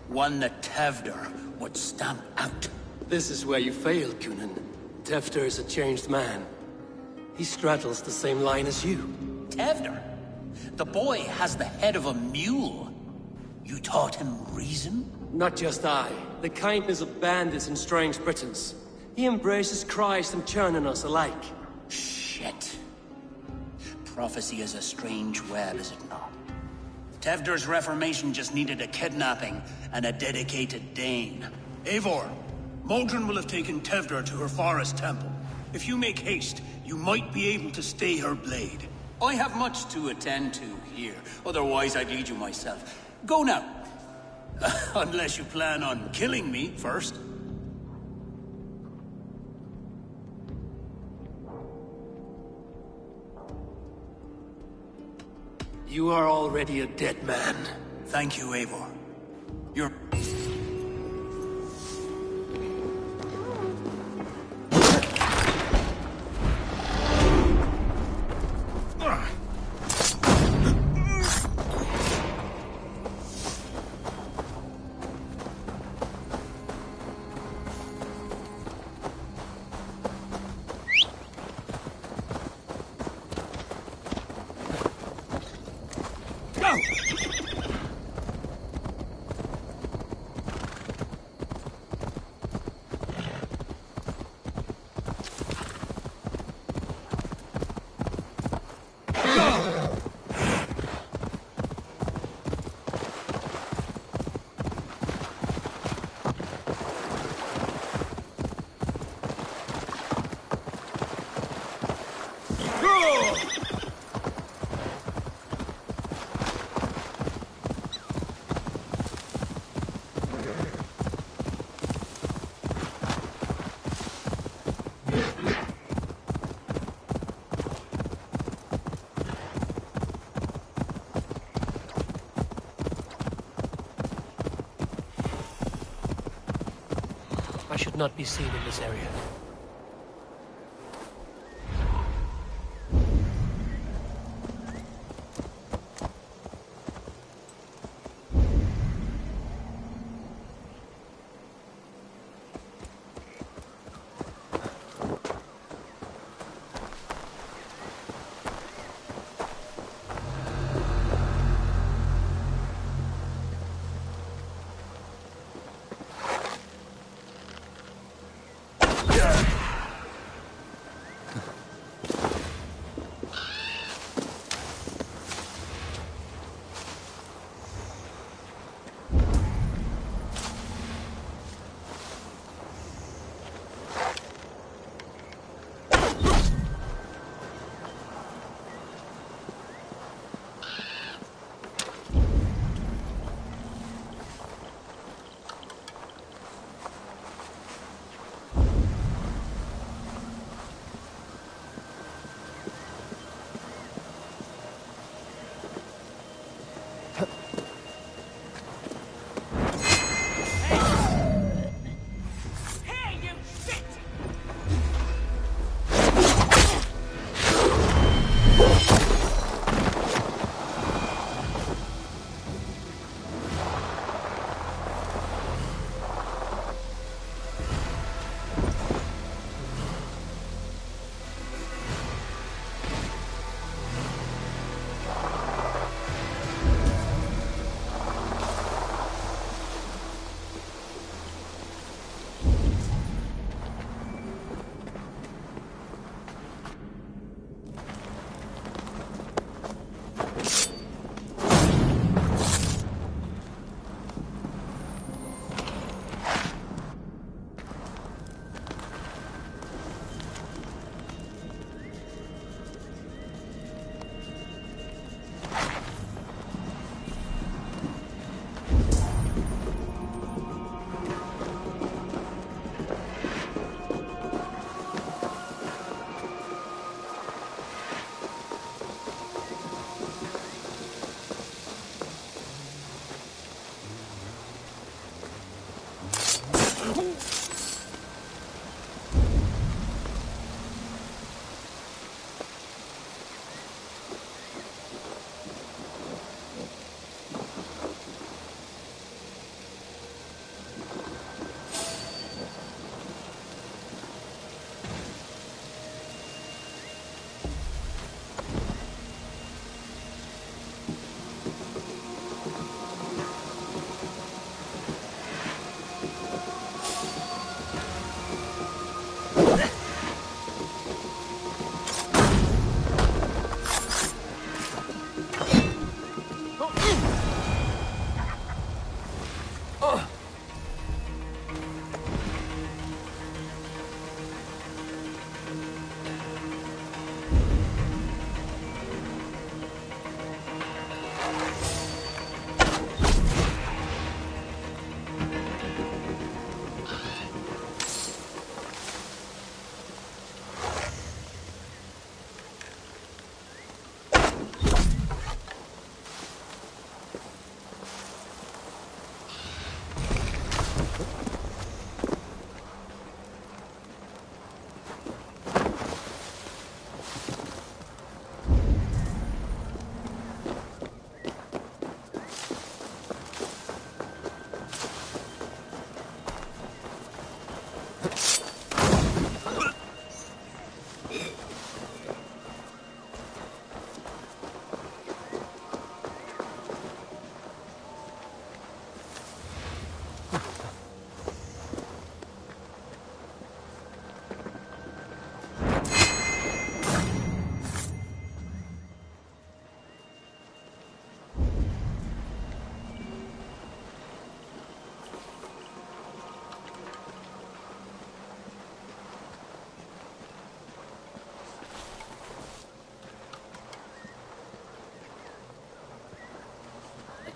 One that Tevder would stamp out. This is where you failed, Coonan. Tevder is a changed man. He straddles the same line as you. Tevder? The boy has the head of a mule. You taught him reason? Not just I. The kindness of bandits and strange Britons. He embraces Christ and churning us alike. Shit. Prophecy is a strange web, is it not? Tevder's reformation just needed a kidnapping and a dedicated Dane. Eivor, Modron will have taken Tevder to her forest temple. If you make haste, you might be able to stay her blade. I have much to attend to here, otherwise I'd lead you myself. Go now. Unless you plan on killing me first. You are already a dead man. Thank you, Eivor. You're... I should not be seen in this area.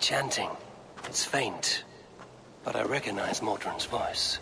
Chanting. It's faint, but I recognize Mordrin's voice.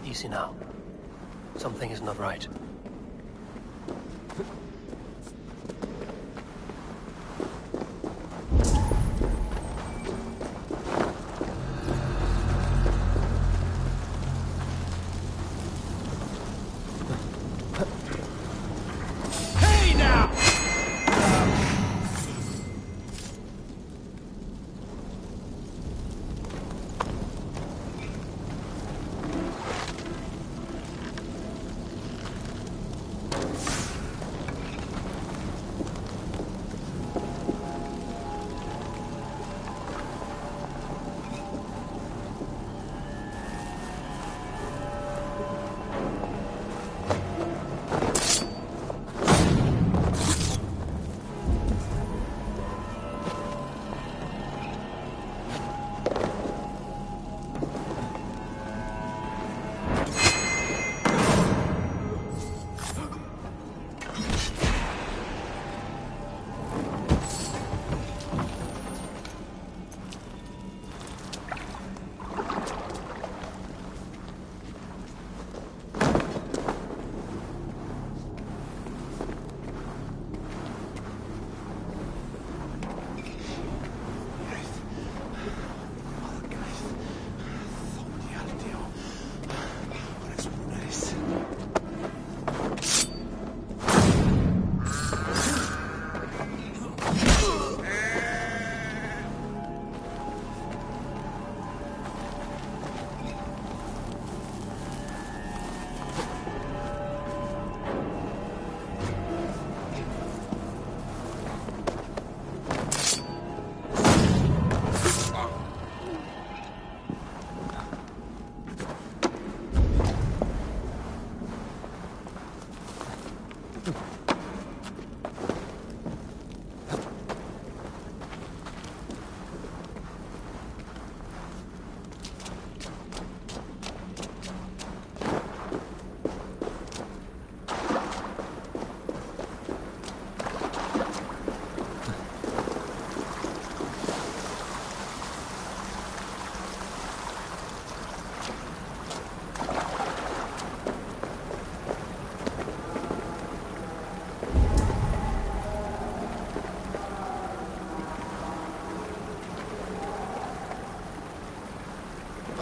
Easy now. Something is not right.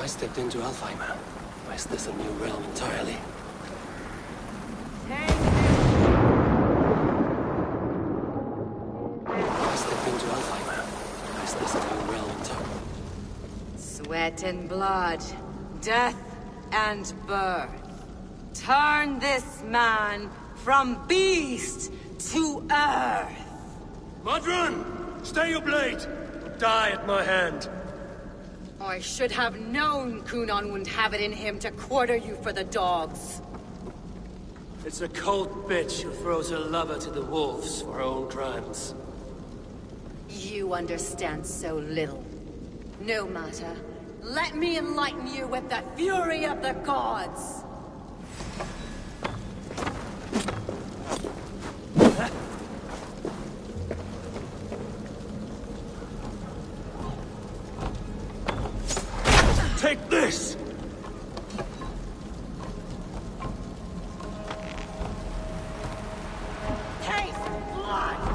I stepped into Alfheim. Or is this a new realm entirely? Thank you. Sweat and blood, death and birth. Turn this man from beast to earth. Modron! Stay your blade! Die at my hand. I should have known Kunon wouldn't have it in him to quarter you for the dogs. It's a cold bitch who throws her lover to the wolves for her own crimes. You understand so little. No matter. Let me enlighten you with the fury of the gods! Take this! Taste blood!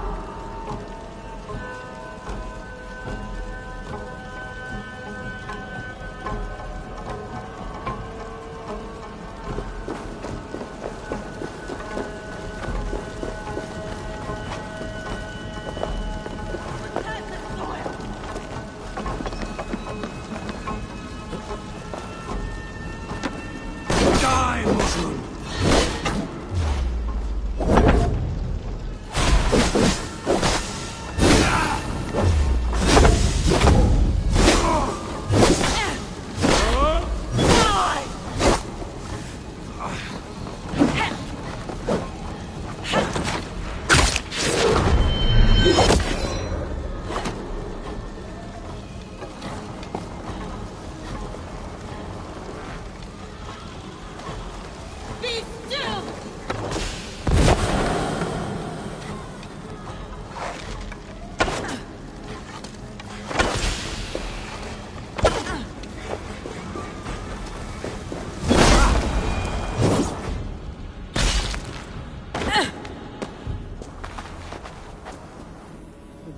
Die, Modron! Be still!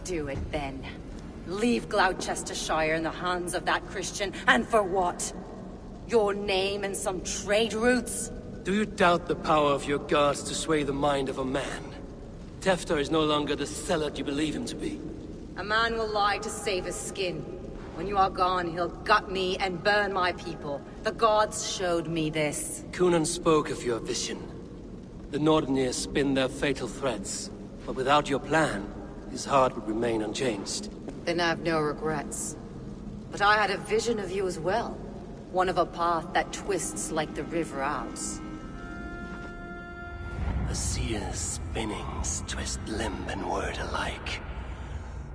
Do it then. Leave Gloucestershire in the hands of that Christian, and for what? Your name and some trade routes? Do you doubt the power of your gods to sway the mind of a man? Tefter is no longer the zealot you believe him to be. A man will lie to save his skin. When you are gone, he'll gut me and burn my people. The gods showed me this. Kunon spoke of your vision. The Nordenir spin their fatal threats, but without your plan, his heart would remain unchanged. Then I have no regrets. But I had a vision of you as well. One of a path that twists like the river Ouse. A seer's spinnings twist limb and word alike.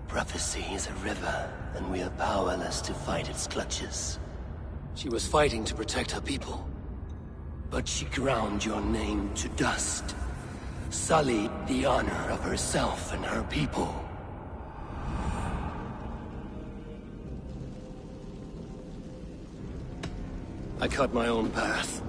Prophecy is a river, and we are powerless to fight its clutches. She was fighting to protect her people, but she ground your name to dust. Sullied the honor of herself and her people. I cut my own path.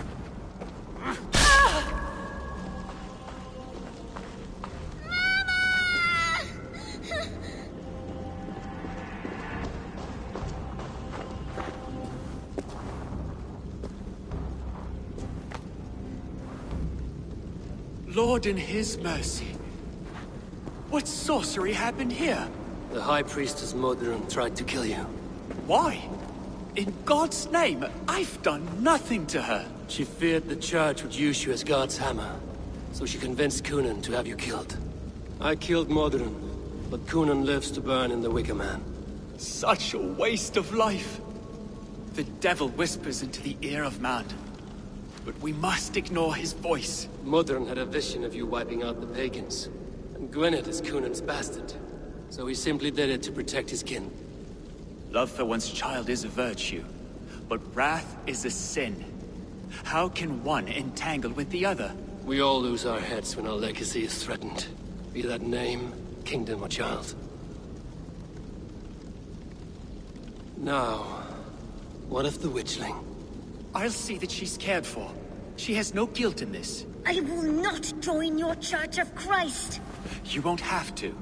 Lord in his mercy. What sorcery happened here? The High Priestess Modron tried to kill you. Why? In God's name, I've done nothing to her. She feared the Church would use you as God's hammer, so she convinced Kunon to have you killed. I killed Modron, but Kunon lives to burn in the Wicker Man. Such a waste of life. The devil whispers into the ear of man, but we must ignore his voice. Modron had a vision of you wiping out the pagans, and Gwynedd is Kunon's bastard, so he simply did it to protect his kin. Love for one's child is a virtue, but wrath is a sin. How can one entangle with the other? We all lose our heads when our legacy is threatened, be that name, kingdom, or child. Now, what of the witchling? I'll see that she's cared for. She has no guilt in this. I will not join your Church of Christ. You won't have to.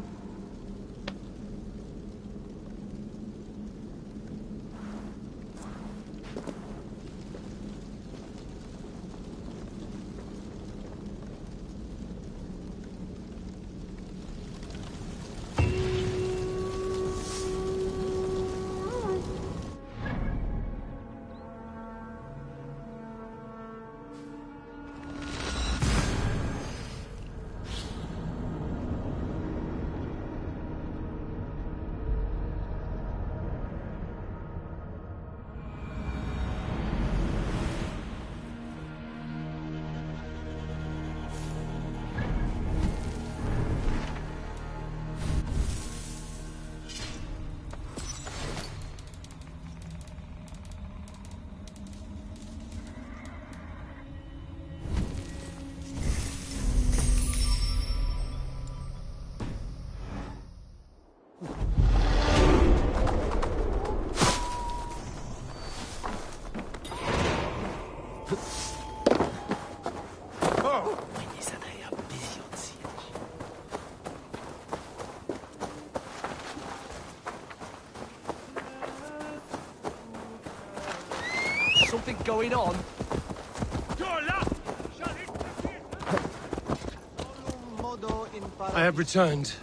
something going on. I have returned.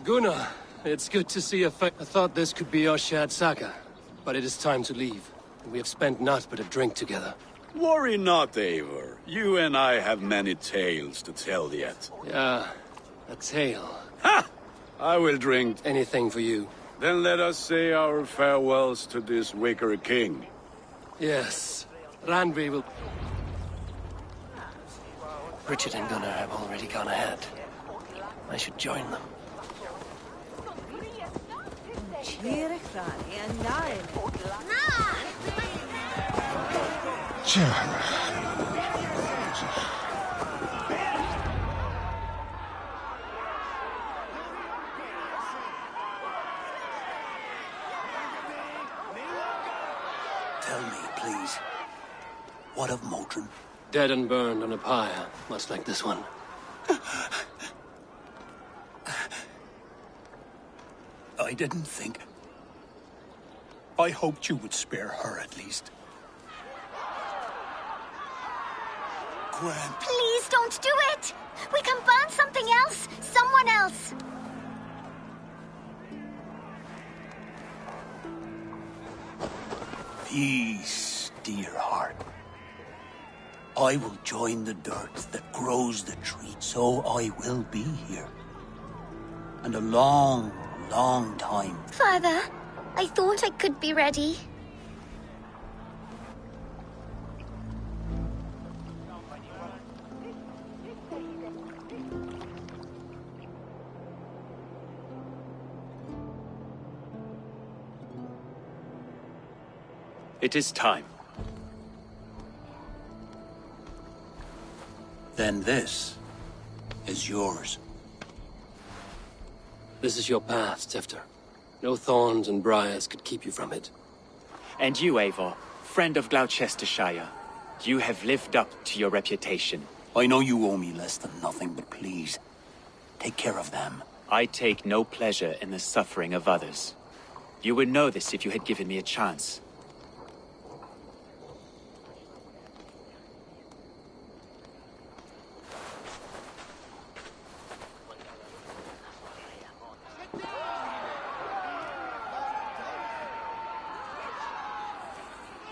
Gunnar, it's good to see you. I thought this could be our shared saga, but it is time to leave. We have spent naught but a drink together. Worry not, Eivor. You and I have many tales to tell yet. Yeah, a tale. Ha! I will drink. Anything for you. Then let us say our farewells to this wicker king. Yes, Randvi will... Richard and Gunnar have already gone ahead. I should join them. Tell me, please. What of Modron? Dead and burned on a pyre, much like this one. I didn't think. I hoped you would spare her at least. Gwen. Please don't do it! We can burn something else! Someone else! Peace, dear heart. I will join the dirt that grows the tree, so I will be here. And a long, long time. Father, I thought I could be ready. It is time. Then this is yours. This is your path, Tifter. No thorns and briars could keep you from it. And you, Eivor, friend of Gloucestershire, you have lived up to your reputation. I know you owe me less than nothing, but please, take care of them. I take no pleasure in the suffering of others. You would know this if you had given me a chance.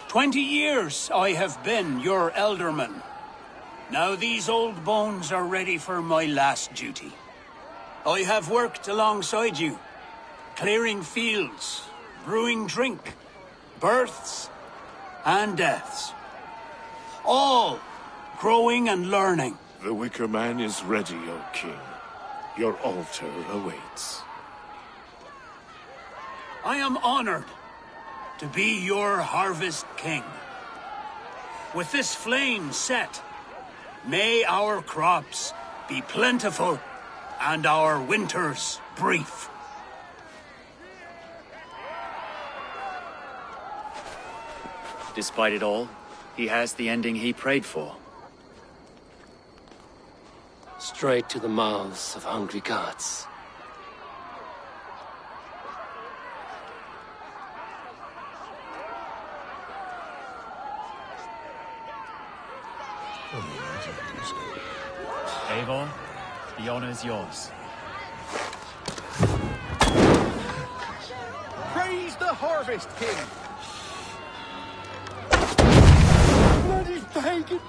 "20 years I have been your elderman. Now these old bones are ready for my last duty. I have worked alongside you, clearing fields, brewing drink, births and deaths. All growing and learning. The Wicker Man is ready, O King. Your altar awaits. I am honored to be your Harvest King. With this flame set, may our crops be plentiful and our winters brief. Despite it all, he has the ending he prayed for. Straight to the mouths of hungry gods. Eivor, the honor is yours. Praise the Harvest King! Bloody pagans!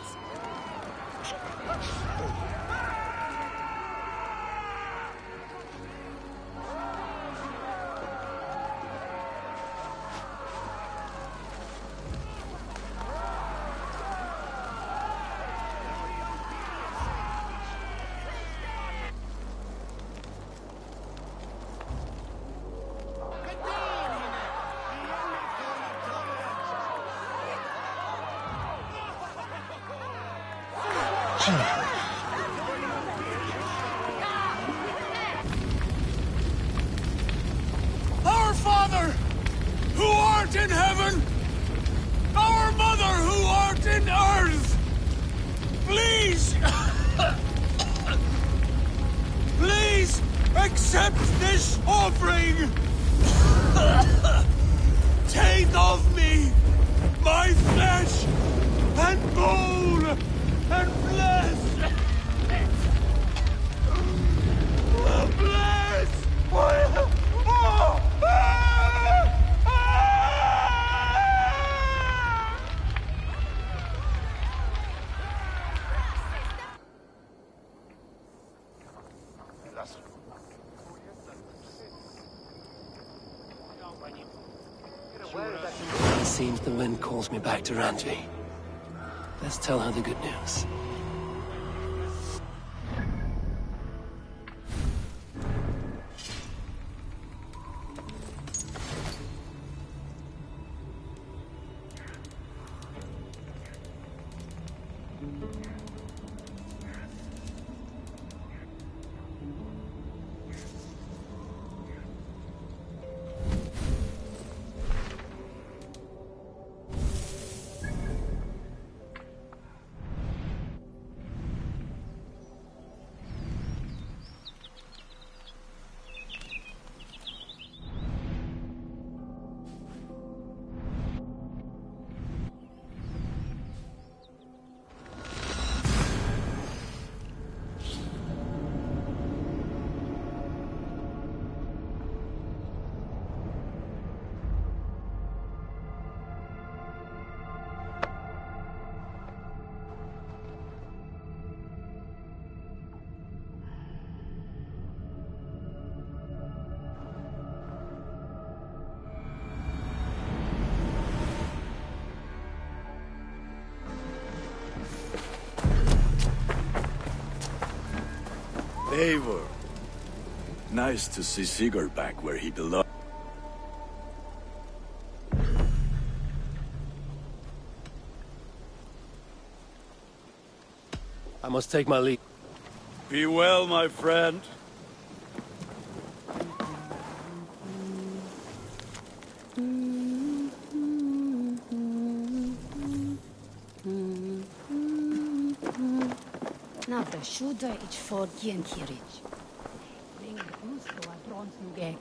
Please accept this offering! Take of me my flesh and bone and flesh! Bless! It seems the wind calls me back to Ranji. Let's tell her the good news. Eivor. Nice to see Sigurd back where he belongs. I must take my leave. Be well, my friend. Navra shuda ich for Gientirich. Ling gusto a dronsnuge,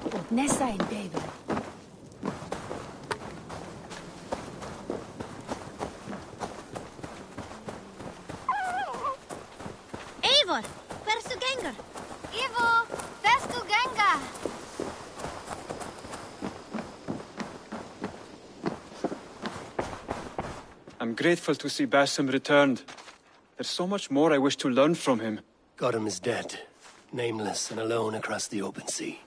but nessa in David. Eivor, where's the Gengar? Eivor, where's the Gengar? I'm grateful to see Basim returned. There's so much more I wish to learn from him. Gotham is dead, nameless and alone across the open sea.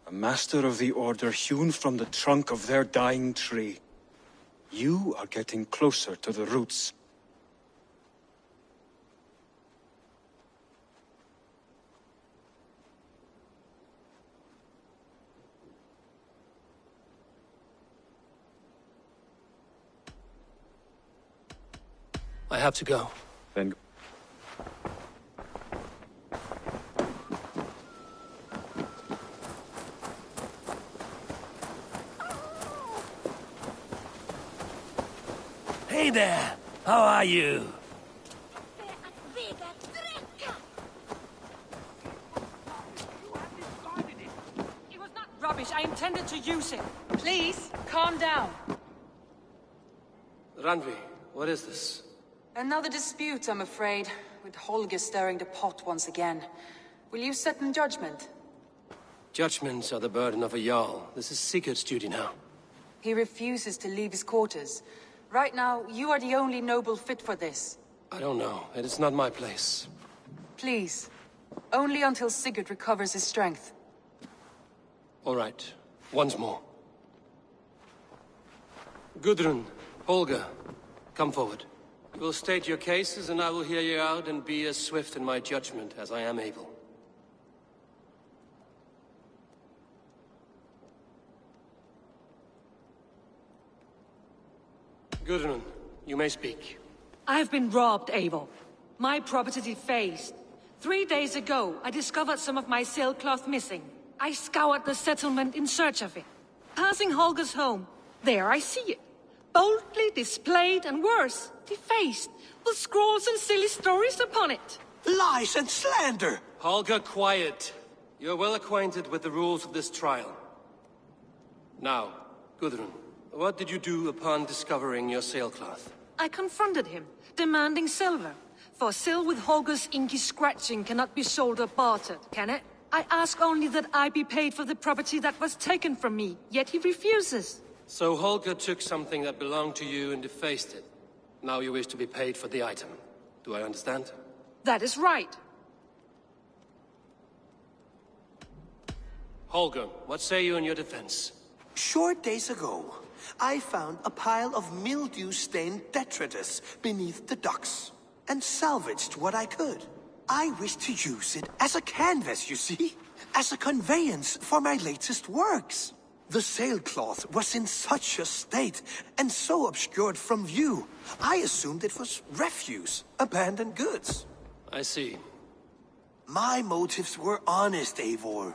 A master of the Order hewn from the trunk of their dying tree. You are getting closer to the roots. I have to go. Then... Hey there! How are you? It was not rubbish. I intended to use it. Please, calm down. Ranvi, what is this? Another dispute, I'm afraid, with Holger stirring the pot once again. Will you set in judgment? Judgments are the burden of a Jarl. This is Sigurd's duty now. He refuses to leave his quarters. Right now, you are the only noble fit for this. I don't know. It is not my place. Please. Only until Sigurd recovers his strength. All right. Once more. Gudrun, Holger, come forward. You will state your cases, and I will hear you out and be as swift in my judgment as I am able. Gudrun, you may speak. I've been robbed, Eivor. My property defaced. 3 days ago, I discovered some of my sailcloth missing. I scoured the settlement in search of it. Passing Holger's home, there I see it. Boldly displayed and worse, defaced, with scrolls and silly stories upon it. Lies and slander! Holger, quiet. You're well acquainted with the rules of this trial. Now, Gudrun, what did you do upon discovering your sailcloth? I confronted him, demanding silver. For Sil with Holger's inky scratching cannot be sold or bartered, can it? I ask only that I be paid for the property that was taken from me, yet he refuses. So Holger took something that belonged to you and defaced it. Now you wish to be paid for the item. Do I understand? That is right. Holger, what say you in your defense? Short days ago, I found a pile of mildew-stained detritus beneath the docks, and salvaged what I could. I wish to use it as a canvas, you see? As a conveyance for my latest works. The sailcloth was in such a state, and so obscured from view, I assumed it was refuse, abandoned goods. I see. My motives were honest, Eivor.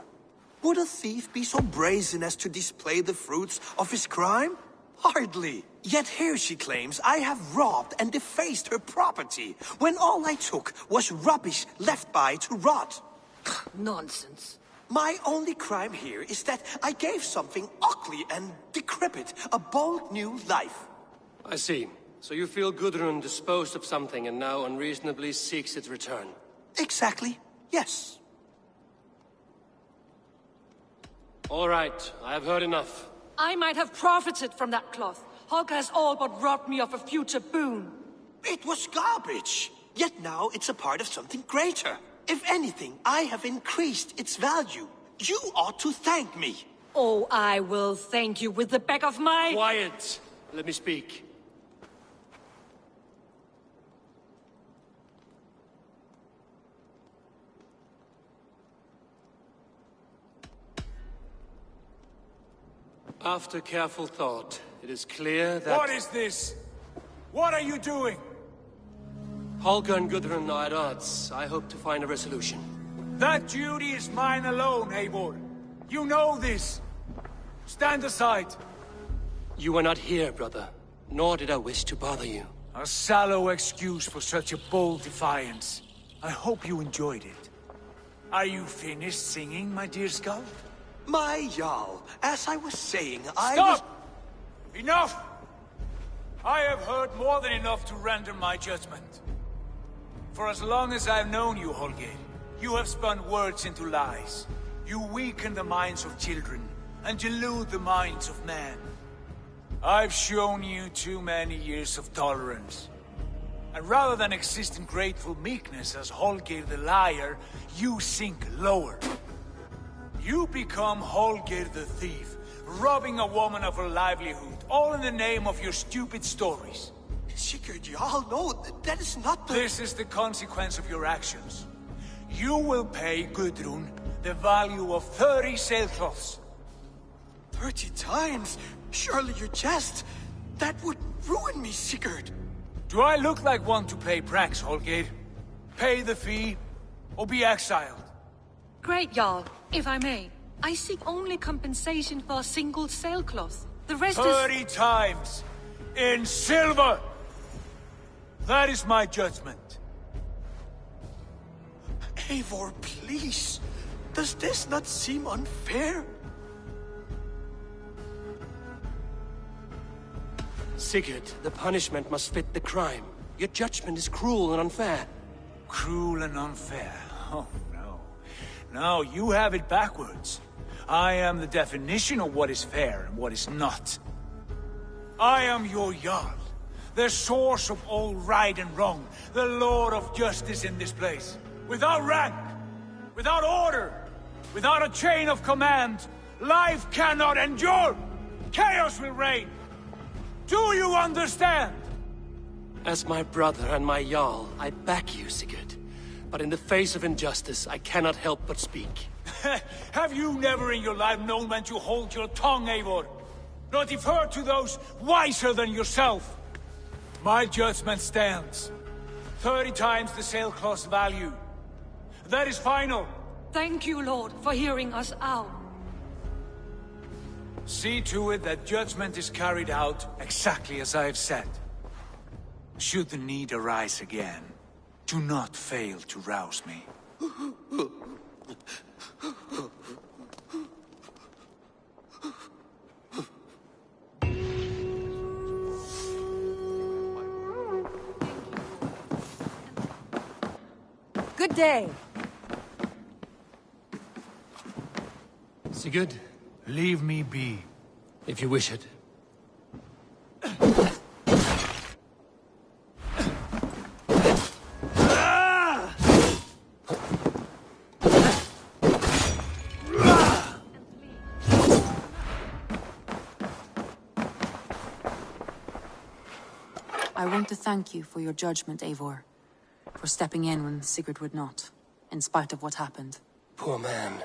Would a thief be so brazen as to display the fruits of his crime? Hardly. Yet here she claims I have robbed and defaced her property, when all I took was rubbish left by to rot. Nonsense. My only crime here is that I gave something ugly and decrepit a bold new life. I see. So you feel Gudrun disposed of something and now unreasonably seeks its return? Exactly, yes. All right, I have heard enough. I might have profited from that cloth. Holger has all but robbed me of a future boon. It was garbage. Yet now it's a part of something greater. If anything, I have increased its value. You ought to thank me. Oh, I will thank you with the back of my... Quiet! Let me speak. After careful thought, it is clear that... What is this? What are you doing? Holger and Gudrun are at odds. I hope to find a resolution. That duty is mine alone, Eivor. You know this. Stand aside. You were not here, brother. Nor did I wish to bother you. A sallow excuse for such a bold defiance. I hope you enjoyed it. Are you finished singing, my dear Skull? My Jarl, as I was saying, Stop! Enough! I have heard more than enough to render my judgment. For as long as I've known you, Holger, you have spun words into lies. You weaken the minds of children, and delude the minds of men. I've shown you too many years of tolerance. And rather than exist in grateful meekness as Holger the liar, you sink lower. You become Holger the thief, robbing a woman of her livelihood, all in the name of your stupid stories. Sigurd, Jarl, no, that is not the... This is the consequence of your actions. You will pay Gudrun the value of 30 sailcloths. 30 times? Surely you jest. That would ruin me, Sigurd. Do I look like one to play pranks, Holger? Pay the fee, or be exiled. Great, Jarl. If I may, I seek only compensation for a single sailcloth. The rest 30 times! In silver! That is my judgment. Eivor, please. Does this not seem unfair? Sigurd, the punishment must fit the crime. Your judgment is cruel and unfair. Cruel and unfair? Oh, no. No, you have it backwards. I am the definition of what is fair and what is not. I am your Jarl, the source of all right and wrong, the Lord of justice in this place. Without rank, without order, without a chain of command, life cannot endure. Chaos will reign. Do you understand? As my brother and my Jarl, I back you, Sigurd. But in the face of injustice, I cannot help but speak. Have you never in your life known when to hold your tongue, Eivor? Nor defer to those wiser than yourself? My judgment stands. 30 times the sailcloth's value. That is final. Thank you, Lord, for hearing us out. See to it that judgment is carried out exactly as I have said. Should the need arise again. Do not fail to rouse me. Good day. Sigurd, leave me be, if you wish it. I want to thank you for your judgment, Eivor. For stepping in when Sigurd would not, in spite of what happened. Poor man.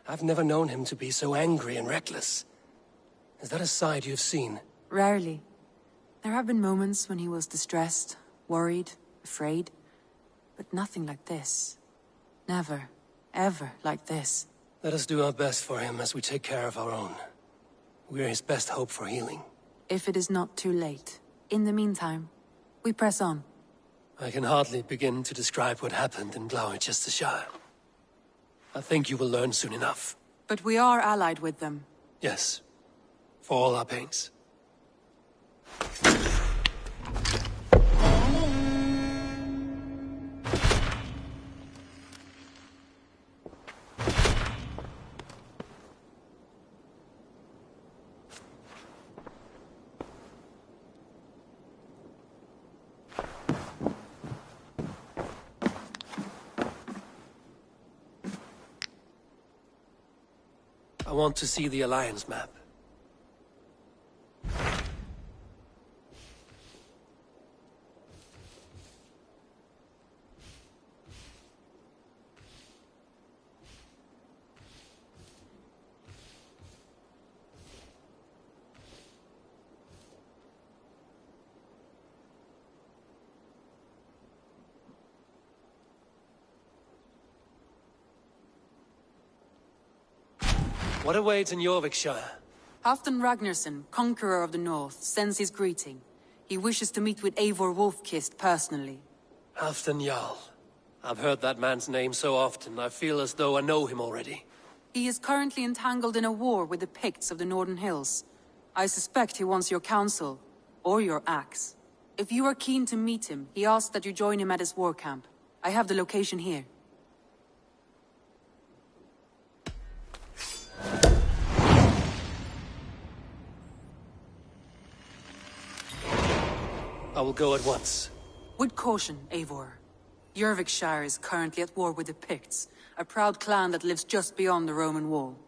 I've never known him to be so angry and reckless. Is that a side you've seen? Rarely. There have been moments when he was distressed, worried, afraid. But nothing like this. Never, ever like this. Let us do our best for him as we take care of our own. We're his best hope for healing. If it is not too late. In the meantime, we press on. I can hardly begin to describe what happened in Gloucestershire. I think you will learn soon enough. But we are allied with them. Yes. For all our pains. I want to see the Alliance map. What awaits in Jorvikshire? Halfdan Ragnarsson, Conqueror of the North, sends his greeting. He wishes to meet with Eivor Wolfkist personally. Halfdan Jarl. I've heard that man's name so often, I feel as though I know him already. He is currently entangled in a war with the Picts of the Northern Hills. I suspect he wants your counsel, or your axe. If you are keen to meet him, he asks that you join him at his war camp. I have the location here. I will go at once. With caution, Eivor. Jorvikshire is currently at war with the Picts, a proud clan that lives just beyond the Roman wall.